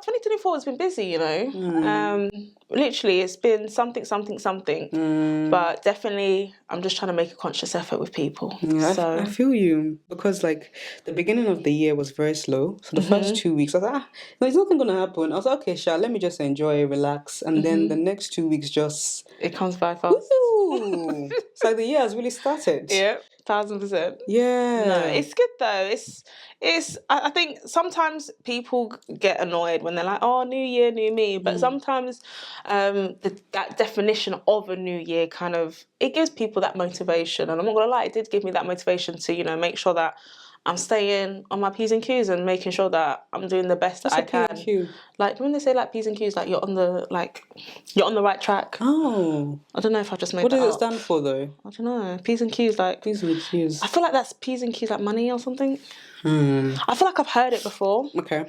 has been busy, you know. Literally, it's been something. But definitely, I'm just trying to make a conscious effort with people. Yeah, so I feel you, because like the beginning of the year was very slow. So the first 2 weeks, I was like, there's nothing going to happen. I was like, okay, Sha, let me just enjoy, relax. And then the next 2 weeks it comes by fast. Woo! It's like the year has really started. Yeah. 1,000%. Yeah. No, it's good though. I think sometimes people get annoyed when they're like, oh, new year, new me. But sometimes that definition of a new year it gives people that motivation. And I'm not going to lie, it did give me that motivation to, you know, make sure that I'm staying on my P's and Q's and making sure that I'm doing the best that I can. P and Q? Like when they say like P's and Q's, like you're on the right track. Oh. I don't know if I just made that up. What does it stand for though? I don't know. P's and Q's like... P's and Q's. I feel like that's P's and Q's like money or something. I feel like I've heard it before. Okay.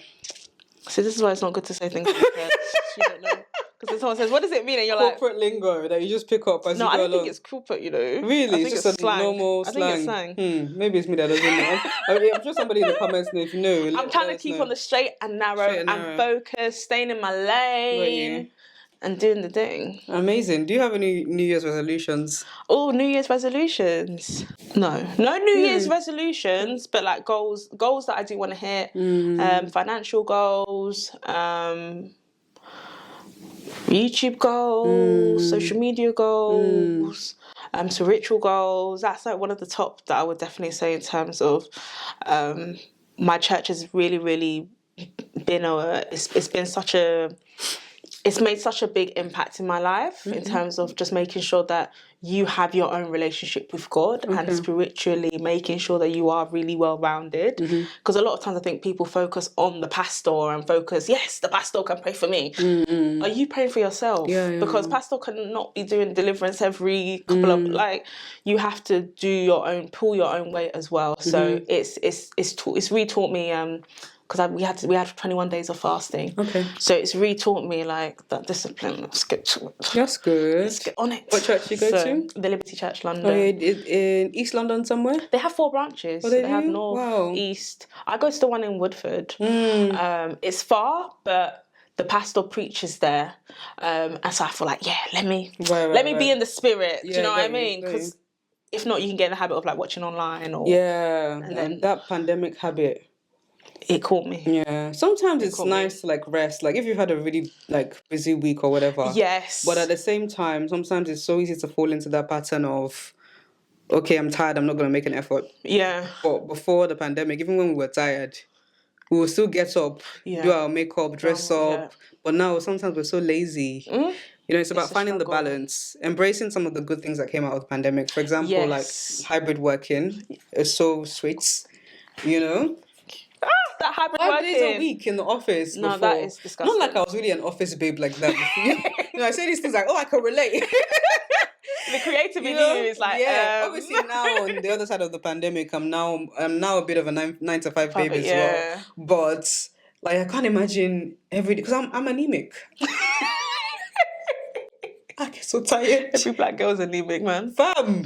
So this is why it's not good to say things like that. You don't know. Because someone says, what does it mean? And you're corporate lingo that you just pick up as you go along. No, I don't think it's corporate, you know. Really? I think it's just slang. Normal slang? I think it's slang. Maybe it's me that doesn't know. I'm sure somebody in the comments know if you know. I'm trying to keep on the straight and narrow and focus, staying in my lane and doing the thing. Amazing. Do you have any New Year's resolutions? Oh, New Year's resolutions? No New Year's resolutions, but like goals that I do want to hit. Financial goals, YouTube goals, social media goals, spiritual goals. That's like one of the top that I would definitely say in terms of my church has really, really been it's made such a big impact in my life in terms of just making sure that you have your own relationship with God and spiritually making sure that you are really well-rounded. Because a lot of times I think people focus on the pastor and yes, the pastor can pray for me. Are you praying for yourself? Yeah. Because pastor cannot be doing deliverance every couple of, you have to pull your own weight as well. So it's re-taught me, because we had 21 days of fasting. Okay. So it's re-taught me like that discipline. Let's get to it. That's good. Let's get on it. What church do you go to? The Liberty Church, London. Oh, in East London somewhere? They have 4 branches. Oh, they have North, East. I go to the one in Woodford. It's far, but the pastor preaches there. And so I feel like, let me be in the spirit. Do you know what I mean? Because if not, you can get in the habit of like watching online or... Yeah, and then that pandemic habit... It caught me. Yeah. Sometimes it's nice to like rest. Like if you've had a really like busy week or whatever. Yes. But at the same time, sometimes it's so easy to fall into that pattern of, okay, I'm tired, I'm not going to make an effort. Yeah. But before the pandemic, even when we were tired, we would still get up, do our makeup, dress up. Yeah. But now sometimes we're so lazy. You know, it's about a finding the struggle. balance, embracing some of the good things that came out of the pandemic. For example, like Yes. hybrid working is so sweet, you know? That hybrid 5 days a working. week in the office No, before. that is disgusting. Not like I was really an office babe like that before. You know, I say these things like, oh, I can relate. The creative in know? you is like, yeah. Obviously now on the other side of the pandemic, I'm now a bit of a nine to five babe as well. But like I can't imagine every day because I'm anemic. I get so tired. Every black girl's anemic, man. Fam.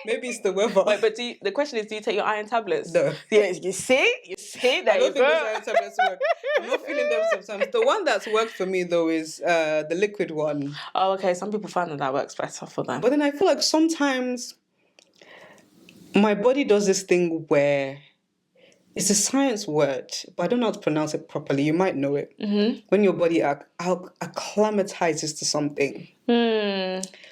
Maybe it's the weather. Wait, but the question is, do you take your iron tablets? No. Yeah, you see, there I you don't think those go. iron tablets work. I'm not feeling them sometimes. The one that's worked for me though is the liquid one. Oh, okay. Some people find that works better for them. But then I feel like sometimes my body does this thing where it's a science word, but I don't know how to pronounce it properly. You might know it. Mm-hmm. When your body acclimatizes to something.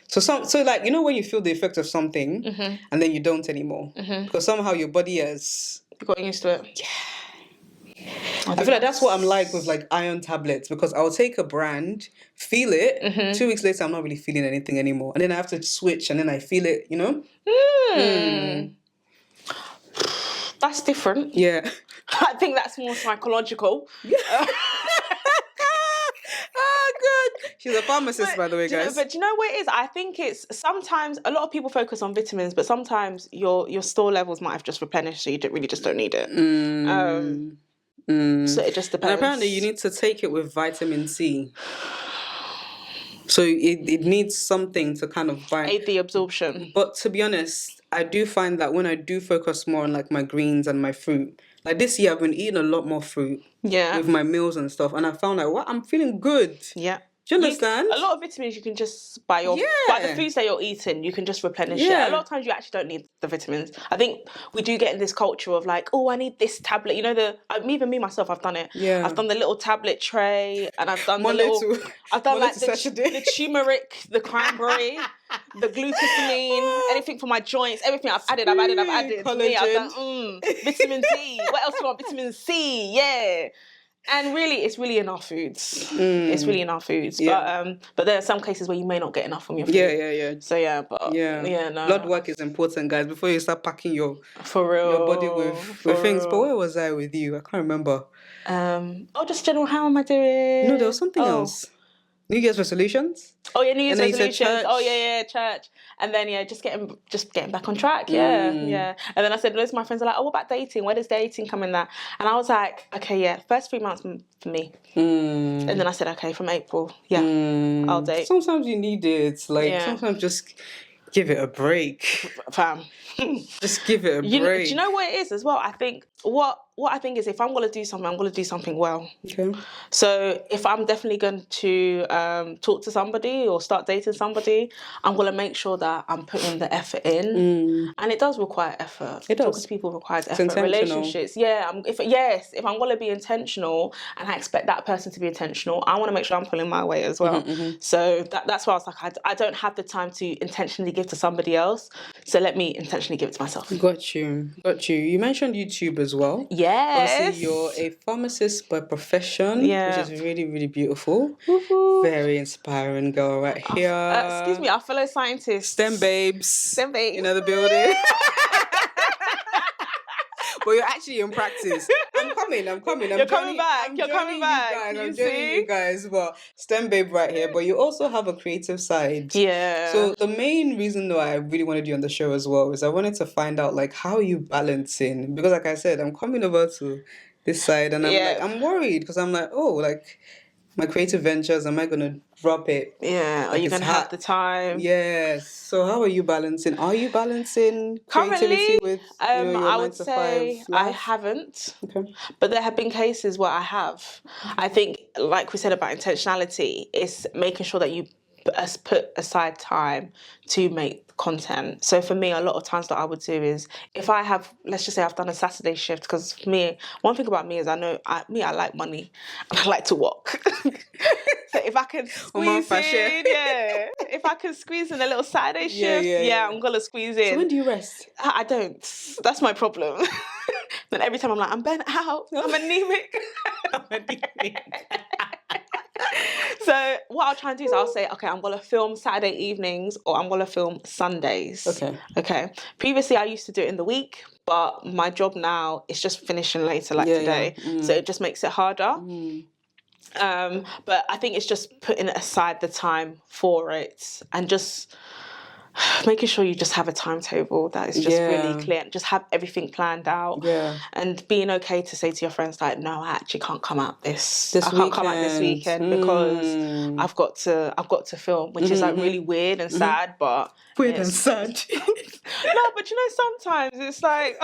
So like, you know when you feel the effect of something and then you don't anymore? Because somehow your body has... got used to it. Yeah. I feel like that's what I'm like with like iron tablets because I'll take a brand, feel it, 2 weeks later I'm not really feeling anything anymore. And then I have to switch and then I feel it, you know? That's different. Yeah. I think that's more psychological. Yeah. Good. She's a pharmacist, by the way, guys. But do you know what it is? I think it's sometimes a lot of people focus on vitamins, but sometimes your store levels might have just replenished, so you just don't need it. So it just depends. And apparently, you need to take it with vitamin C. So it needs something to kind of aid the absorption. But to be honest, I do find that when I do focus more on like my greens and my fruit, like this year I've been eating a lot more fruit. Yeah. With my meals and stuff, and I found like, I'm feeling good. Yeah. Do you understand? A lot of vitamins you can just buy off. But the foods that you're eating, you can just replenish it. A lot of times you actually don't need the vitamins. I think we do get in this culture of like, oh, I need this tablet. You know, even me myself, I've done it. Yeah. I've done the little tablet tray, and I've done I've done like the turmeric, the cranberry, the glucosamine, anything for my joints, everything I've added. Collagen. Me, I've done vitamin D. What else do you want? Vitamin C, yeah. And really, it's really in our foods. It's really in our foods. Yeah. But there are some cases where you may not get enough from your food. Yeah. So no. Blood work is important, guys. Before you start packing your body with things. But where was I with you? I can't remember. Just general. How am I doing? No, there was something else. New Year's resolutions. Oh yeah, New Year's resolutions. Oh yeah, church. And then just getting back on track. Yeah. And then I said, most of my friends are like, oh, what about dating? Where does dating come in that? And I was like, okay, yeah, first 3 months for me. And then I said, okay, from April, I'll date. Sometimes you need it. Like sometimes just give it a break, fam. Just give it a break. Do you know what it is as well? I think what I think is if I'm going to do something, I'm going to do something well. Okay. So if I'm definitely going to talk to somebody or start dating somebody, I'm going to make sure that I'm putting the effort in. And it does require effort. It does. Talking to people requires effort. Relationships. Yeah. If I'm going to be intentional and I expect that person to be intentional, I want to make sure I'm pulling my weight as well. So that's why I was like, I don't have the time to intentionally give to somebody else. So let me intentionally give it to myself. Got you. You mentioned YouTube as well. Yes. Obviously, you're a pharmacist by profession, which is really, really beautiful. Woo-hoo. Very inspiring girl right here. Excuse me, our fellow scientists. STEM babes. You know the building. But you're actually in practice. I'm coming. You're coming back. I'm joining you guys. But STEM babe right here. But you also have a creative side. Yeah. So the main reason though I really wanted you on the show as well is I wanted to find out like how you balancing, because like I said, I'm coming over to this side and I'm worried because I'm like, oh, like my creative ventures, am I gonna drop it? Yeah, are you gonna have the time? Yes. So how are you balancing? Are you balancing currently creativity with your I would say I haven't. Okay. But there have been cases where I have. I think, like we said about intentionality, it's making sure that you put aside time to make content. So for me, a lot of times that I would do is if I have, let's just say I've done a Saturday shift, because for me, one thing about me is I like money and I like to work. So if I can squeeze in, if I can squeeze in a little Saturday shift, I'm gonna squeeze in. So when do you rest? I don't. That's my problem. Then every time I'm like, I'm burnt out. I'm anemic. So what I'll try and do is I'll say, okay, I'm gonna film Saturday evenings or I'm gonna film Sundays. Okay. Previously I used to do it in the week, but my job now is just finishing later, like today. So it just makes it harder. But I think it's just putting aside the time for it and just making sure you just have a timetable that is just really clear and just have everything planned out. And being okay to say to your friends like, no, I actually can't come out I can't come out this weekend because I've got to film, which is like really weird and sad, but weird and sad. No, but you know, sometimes it's like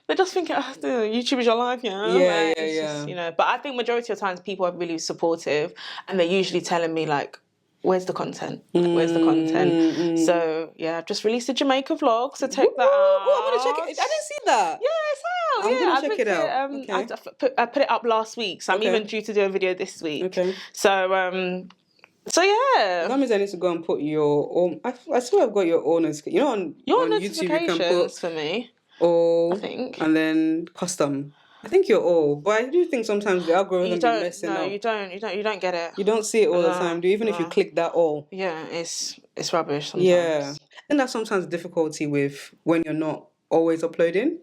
they're just thinking, YouTube is your life, you know? Just, you know, but I think majority of times people are really supportive and they're usually telling me like, where's the content? Where's the content? So yeah, I've just released a Jamaica vlog, so take that out. Oh, I'm gonna check it. I didn't see that. Yeah, it's out. I'm gonna check it out. I put it up last week, so I'm even due to do a video this week. Okay. So yeah. That means I need to go and put your own. I swear I've got your own. You know, on YouTube you can put for me. All, I think, and then custom. I think you're all, but I do think sometimes the algorithm be messing up. No, you don't get it. You don't see it all the time, do you? Even if you click that all. Yeah, it's rubbish sometimes. Yeah. And that's sometimes difficulty with when you're not always uploading.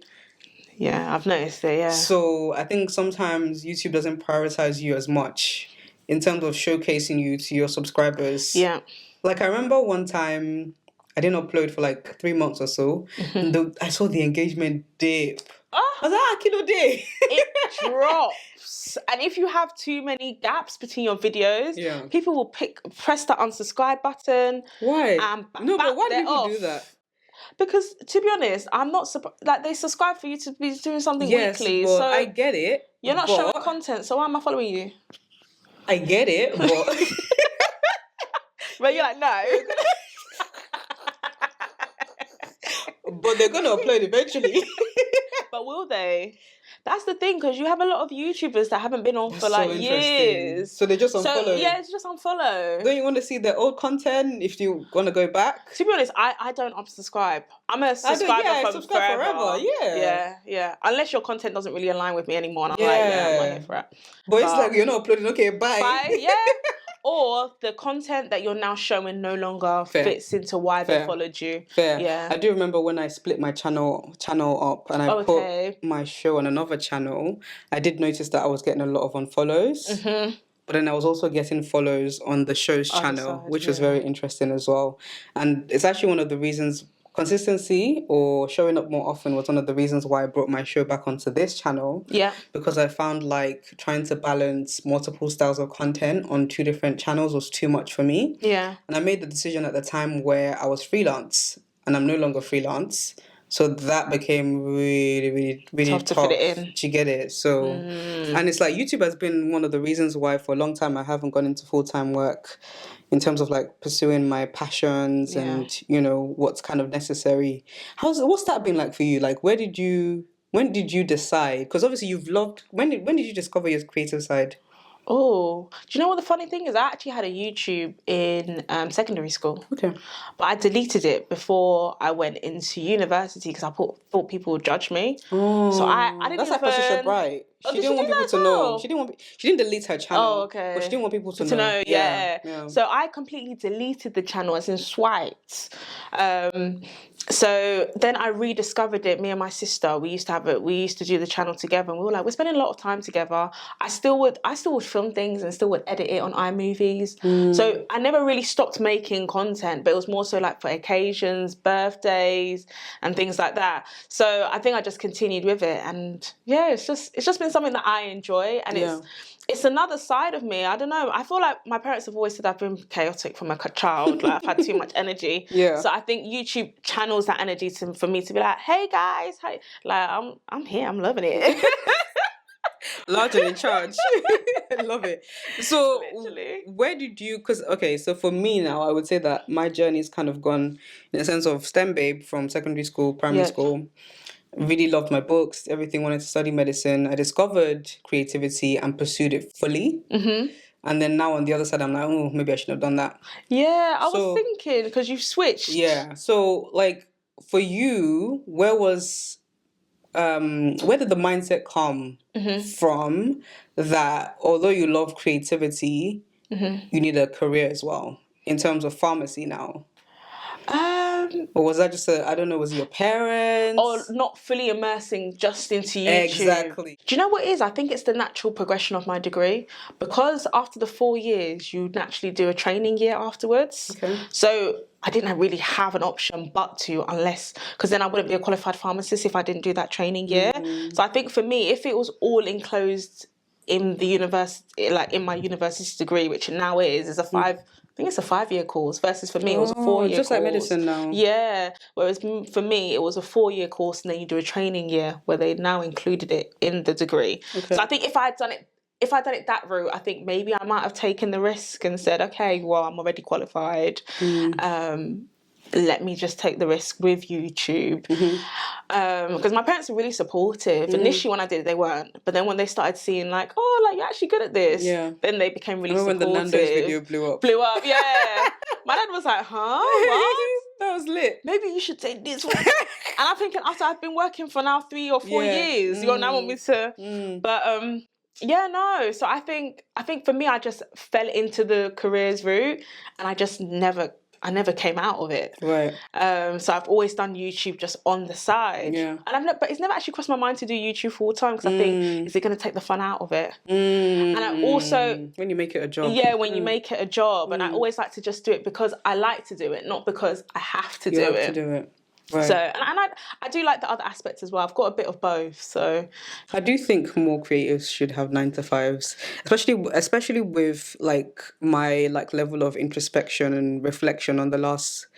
Yeah, I've noticed it, yeah. So I think sometimes YouTube doesn't prioritize you as much in terms of showcasing you to your subscribers. Yeah. Like I remember one time I didn't upload for like 3 months or so. And I saw the engagement dip. Oh, I was like, kilo day. It drops. And if you have too many gaps between your videos, people will press the unsubscribe button. Why? No, but why do people do that? Because to be honest, I'm not like they subscribe for you to be doing something weekly. But so I get it. You're not showing content, so why am I following you? I get it, but but you're like, no. But they're gonna upload eventually. But will they? That's the thing, because you have a lot of YouTubers that haven't been on for like years. So they just unfollow. So yeah, it's just unfollow. Don't you want to see their old content if you want to go back? To be honest, I don't unsubscribe. I'm a subscriber from forever. Yeah. Unless your content doesn't really align with me anymore, and I'm like, I'm not here for it. But it's like you're not uploading. Okay, bye. Bye. Yeah. Or the content that you're now showing no longer fits into why they followed you. Yeah. I do remember when I split my channel up and I put my show on another channel, I did notice that I was getting a lot of unfollows. But then I was also getting follows on the show's channel, which was very interesting as well. And it's actually one of the reasons, consistency or showing up more often was one of the reasons why I brought my show back onto this channel. Yeah. Because I found like trying to balance multiple styles of content on 2 different channels was too much for me. Yeah. And I made the decision at the time where I was freelance and I'm no longer freelance. So that became really tough to fit it in. Do you get it? So, and it's like YouTube has been one of the reasons why for a long time I haven't gone into full-time work in terms of like pursuing my passions and, you know, what's kind of necessary. What's that been like for you? Like, when did you decide? Because obviously you've loved, when did you discover your creative side? Oh, do you know what the funny thing is? I actually had a YouTube in secondary school. Okay. But I deleted it before I went into university because I thought people would judge me. Oh, so I didn't that's like Patricia Bright. She didn't want people to know. She didn't delete her channel. Oh, okay. But she didn't want people to know. Yeah. So I completely deleted the channel, as in swiped. So then I rediscovered it. Me and my sister, we used to do the channel together, and we were like, we're spending a lot of time together. I still would film things and still would edit it on iMovies. So I never really stopped making content, but it was more so like for occasions, birthdays, and things like that. So I think I just continued with it, and yeah, it's just been something that I enjoy, and it's another side of me. I don't know. I feel like my parents have always said I've been chaotic from a child. Like I've had too much energy. Yeah. So I think YouTube channels that energy for me to be like, hey guys, hey, like I'm here, I'm loving it. Large and in charge. I love it. So Literally. Where did you, so for me now, I would say that my journey's kind of gone in the sense of STEM babe from secondary school, primary school. Really loved my books, everything, wanted to study medicine. I discovered creativity and pursued it fully. And then now on the other side, I'm like, oh, maybe I shouldn't have done that. Yeah, I was thinking, because you've switched. Yeah. So, like, for you, where was where did the mindset come from that although you love creativity, you need a career as well in terms of pharmacy now? Or was that just I don't know, was it your parents? Or not fully immersing just into YouTube. Exactly. Do you know what it is? I think it's the natural progression of my degree, because after the 4 years, you naturally do a training year afterwards. Okay. So I didn't really have an option but to, because then I wouldn't be a qualified pharmacist if I didn't do that training year. So I think for me, if it was all enclosed in the university, like in my university degree, which it now is a I think it's a 5-year course, versus for me it was a 4-year just course. like medicine now. Yeah, whereas for me it was a 4-year course, and then you do a training year where they now included it in the degree. Okay. So I think if I'd done it that route, I think maybe I might have taken the risk and said, okay, well, I'm already qualified. Let me just take the risk with YouTube. Because my parents are really supportive. Initially when I did it, they weren't. But then when they started seeing like, oh, like you're actually good at this, then they became really supportive. When the Nando's video blew up. Yeah. My dad was like, huh? What? That was lit. Maybe you should take this one. And I'm thinking, after I've been working for now 3 or 4 years, you now want me to... But yeah, no. So I think for me, I just fell into the careers route, and I just never came out of it. Right. So I've always done YouTube just on the side. Yeah. But it's never actually crossed my mind to do YouTube full time, because I think, is it going to take the fun out of it? And I also... When you make it a job. Yeah, when you make it a job. And I always like to just do it because I like to do it, not because I have to do it. You have to do it. Right. So, and I do like the other aspects as well. I've got a bit of both. So I do think more creatives should have 9-to-5s, especially with like my like level of introspection and reflection on the last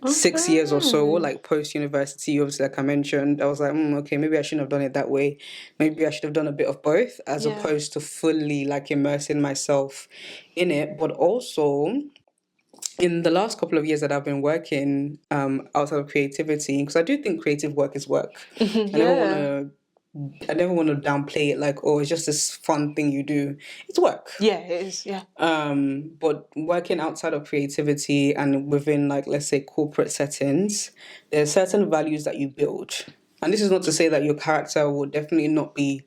6 years or so, like post university. Obviously, like I mentioned, I was like, okay, maybe I shouldn't have done it that way. Maybe I should have done a bit of both, as opposed to fully like immersing myself in it. But also, in the last couple of years that I've been working outside of creativity, because I do think creative work is work. I never want to downplay it like, oh, it's just this fun thing you do. It's work. Yeah, it is, yeah. But working outside of creativity and within, like, let's say corporate settings, there are certain values that you build. And this is not to say that your character will definitely not be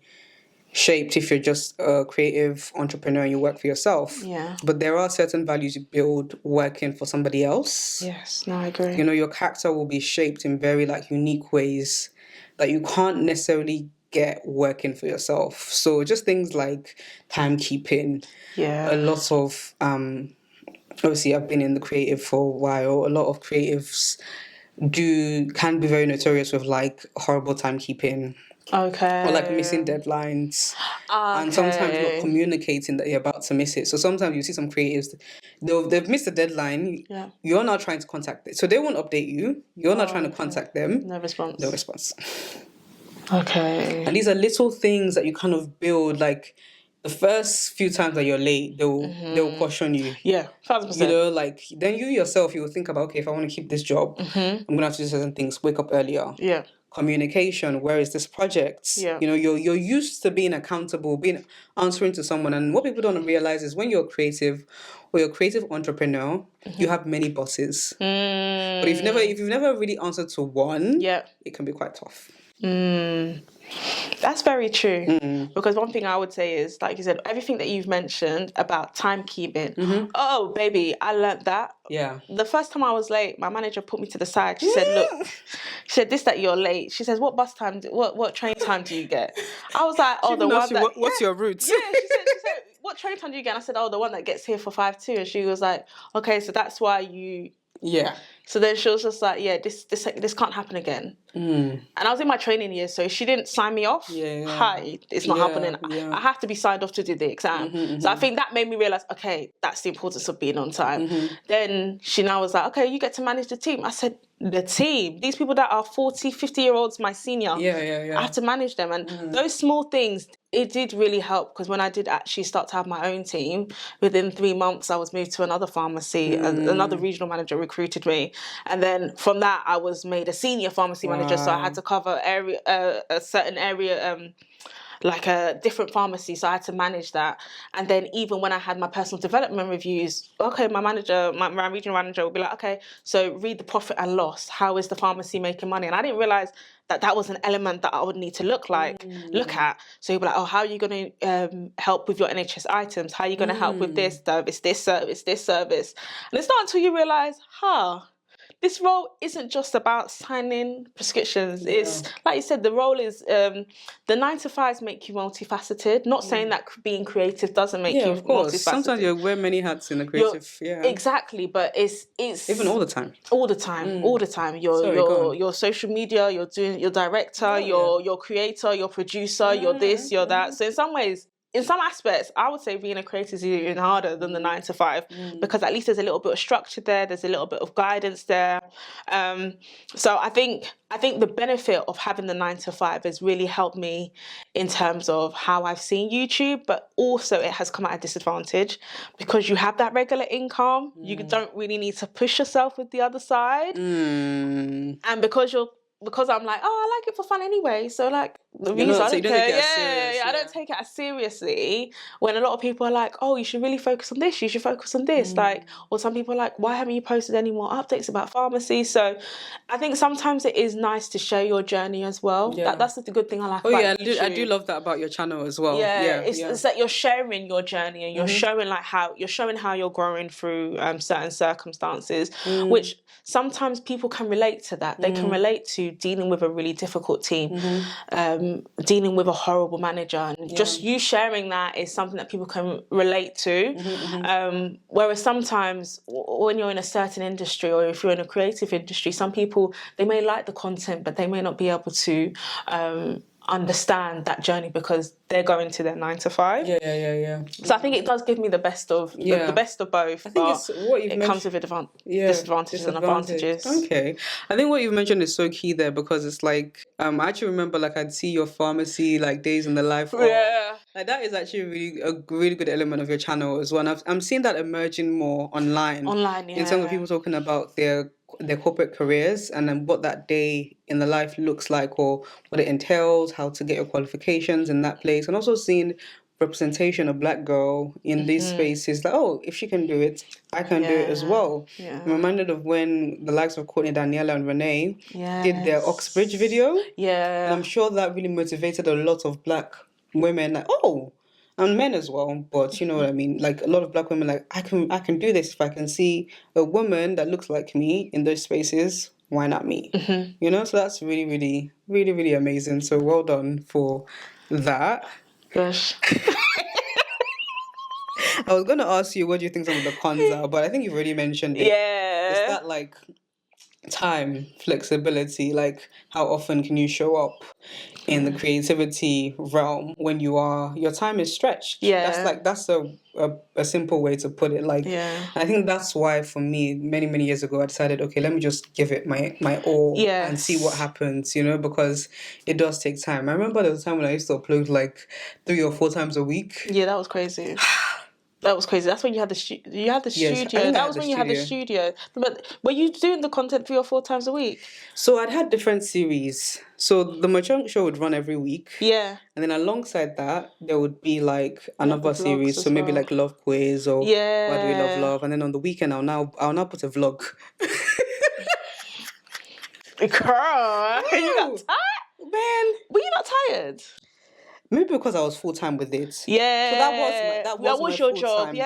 shaped if you're just a creative entrepreneur and you work for yourself. Yeah. But there are certain values you build working for somebody else. Yes, no, I agree. You know, your character will be shaped in very like unique ways that you can't necessarily get working for yourself. So just things like timekeeping. Yeah. A lot of obviously I've been in the creative for a while. A lot of creatives can be very notorious with like horrible timekeeping. Okay. Or like missing deadlines. And sometimes not communicating that you're about to miss it. So sometimes you see some creatives, they've missed a deadline. Yeah. You're now trying to contact them. So they won't update you. You're not trying to contact them. No response. No response. Okay. And these are little things that you kind of build, like the first few times that you're late, they'll caution you. Yeah, 1,000%. You know, like then you yourself, you will think about, okay, if I want to keep this job, I'm gonna have to do certain things, wake up earlier. Yeah. Communication, where is this project? Yeah. You know, you're used to being accountable, answering to someone. And what people don't realize is when you're creative or you're a creative entrepreneur, you have many bosses. But if you've never really answered to one, it can be quite tough. That's very true. Because one thing I would say is, like you said, everything that you've mentioned about timekeeping. Oh, baby, I learnt that. Yeah. The first time I was late, my manager put me to the side. She said, look, she said, this, that you're late. She says, what train time do you get? I was like, oh, the one that... What's your route? Yeah, she said, what train time do you get? And I said, oh, the one that gets here for 5:02. And she was like, okay, so that's why you... Yeah. So then she was just like, yeah, this can't happen again. And I was in my training year, so she didn't sign me off. Hi, it's not happening. I have to be signed off to do the exam. So I think that made me realise, okay, that's the importance of being on time. Then she now was like, okay, you get to manage the team. I said, the team? These people that are 40, 50-year-olds, my senior. I have to manage them. And those small things, it did really help, because when I did actually start to have my own team, within 3 months I was moved to another pharmacy. Another regional manager recruited me. And then from that, I was made a senior pharmacy manager. So I had to cover a certain area, like a different pharmacy. So I had to manage that. And then even when I had my personal development reviews, okay, my manager, my regional manager would be like, okay, so read the profit and loss. How is the pharmacy making money? And I didn't realise that was an element that I would need to look at. So you'll be like, oh, how are you going to help with your NHS items? How are you going to help with this service? And it's not until you realise, this role isn't just about signing prescriptions. It's like you said, the role is the 9-to-5s make you multifaceted. Not saying that being creative doesn't make you of course. multifaceted. Sometimes you wear many hats in the creative. Exactly, but it's even all the time. All the time. Your social media. You're doing your director. Your creator. Your producer. You're this. You're that. So in some ways. In some aspects, I would say being a creator is even harder than the 9-to-5 because at least there's a little bit of structure there. There's a little bit of guidance there. So I think the benefit of having the 9-to-5 has really helped me in terms of how I've seen YouTube, but also it has come at a disadvantage because you have that regular income. You don't really need to push yourself with the other side, and because I'm like, I like it for fun anyway. So like the views, I don't care. I don't take it as seriously. When a lot of people are like, oh, you should really focus on this. You should focus on this. Like, or some people are like, why haven't you posted any more updates about pharmacy? So I think sometimes it is nice to share your journey as well. That's the good thing I like about YouTube. I do love that about your channel as well. It's that you're sharing your journey and you're showing how you're growing through certain circumstances, which sometimes people can relate to that. They can relate to dealing with a really difficult team, dealing with a horrible manager, and just you sharing that is something that people can relate to. Whereas sometimes when you're in a certain industry or if you're in a creative industry, some people, they may like the content, but they may not be able to understand that journey because they're going to their 9-to-5. So I think it does give me the best of the best of both. I think it's what you've comes with disadvantages and advantages. Okay, I think what you've mentioned is so key there because it's like I actually remember like I'd see your pharmacy like days in the life. Like that is actually a really good element of your channel as well. And I'm seeing that emerging more online. In terms of people talking about their corporate careers and then what that day in the life looks like or what it entails, how to get your qualifications in that place, and also seeing representation of Black girl in these spaces. Like, oh, if she can do it, I can do it as well. I'm reminded of when the likes of Courtney, Daniela and Renee did their Oxbridge video. And I'm sure that really motivated a lot of Black women, like, and men as well, but you know what I mean? Like a lot of Black women, like I can do this if I can see a woman that looks like me in those spaces. Why not me? You know, so that's really, really, really, really amazing. So well done for that. Gosh. I was gonna ask you what do you think some of the cons are, but I think you've already mentioned it. It's that like time, flexibility, like how often can you show up in the creativity realm when your time is stretched. That's a simple way to put it. Like I think that's why for me many years ago I decided, okay, let me just give it my all and see what happens, you know, because it does take time. I remember there was a time when I used to upload like 3 or 4 times a week. That was crazy. That was crazy. That's when you had the studio. That was when you had the studio. But were you doing the content 3 or 4 times a week? So I'd had different series. So the Machunk show would run every week. And then alongside that, there would be like another series. So maybe like Love Quiz or Why Do We Love Love? And then on the weekend, I'll now put a vlog. Girl, you got tired? Man. Were you not tired? Maybe because I was full-time with it. So that was your job, thing.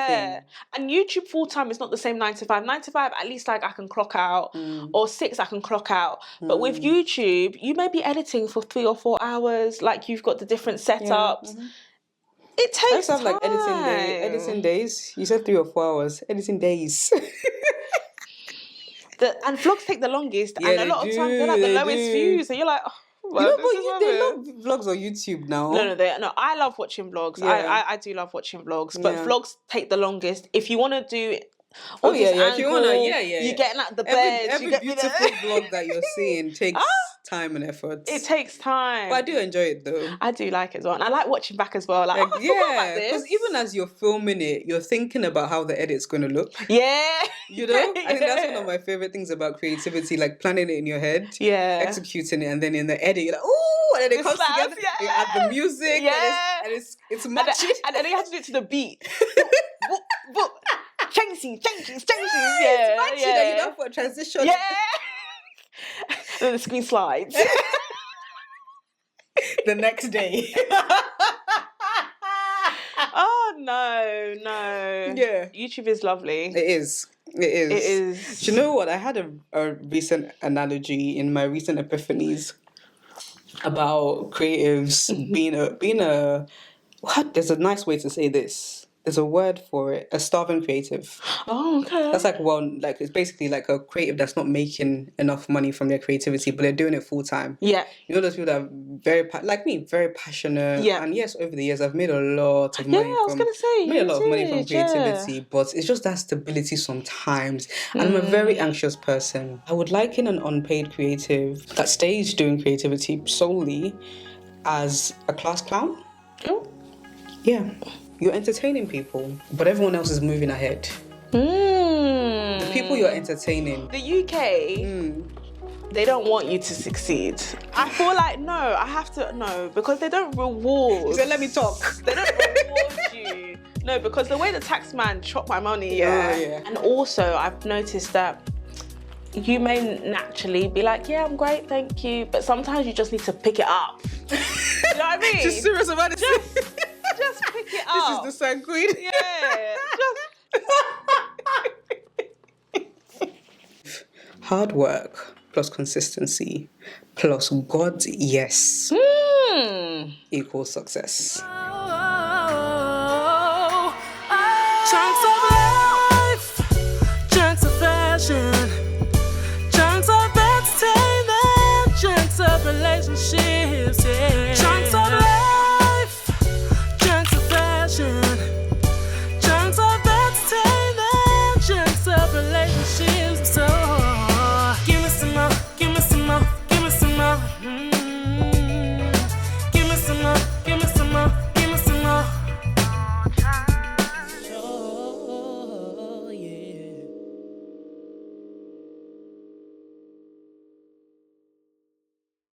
And YouTube full-time is not the same 9-to-5. 9-to-5, at least like I can clock out, or 6 I can clock out. But with YouTube, you may be editing for 3 or 4 hours, like you've got the different setups. It takes time. Like editing days. You said 3 or 4 hours. Editing days. And vlogs take the longest, and a lot of times they're like the lowest views, and you're like, well, they love vlogs on YouTube now. No. I love watching vlogs. I do love watching vlogs, but vlogs take the longest. If you want to do it, if you wanna, you're getting out the bed. Every beautiful vlog that you're seeing takes time and effort. It takes time. But I do enjoy it though. I do like it as well. And I like watching back as well. Like, I forgot about this. Because even as you're filming it, you're thinking about how the edit's going to look. You know? I think that's one of my favourite things about creativity, like planning it in your head, executing it, and then in the edit, you're like, ooh, and then it comes together, you add the music, and it's matching. And then you have to do it to the beat. Changes. It's matching, and you don't put a transition. And the screen slides. the next day. Oh no. Yeah. YouTube is lovely. It is. It is. It is. Do you know what? I had a recent analogy in my recent epiphanies about creatives being a what? There's a nice way to say this. There's a word for it. A starving creative. Oh, okay. That's like it's basically like a creative that's not making enough money from their creativity, but they're doing it full time. Yeah. You know those people that are very like me, very passionate. Yeah. And yes, over the years I've made a lot of money. Yeah, I was gonna say, made a lot of money from you did, creativity, but it's just that stability sometimes. And I'm a very anxious person. I would liken an unpaid creative that stays doing creativity solely as a class clown. Oh. Yeah. You're entertaining people, but everyone else is moving ahead. The people you're entertaining. The UK, they don't want you to succeed. I feel like, no, because they don't reward. So let me talk. They don't reward you. No, because the way the tax man chopped my money, yeah. And also, I've noticed that you may naturally be like, yeah, I'm great, thank you. But sometimes you just need to pick it up. You know what I mean? Just serious about it. Just pick it up. This is the sanguine. Yeah. Hard work plus consistency plus God's yes equals success. Chunks of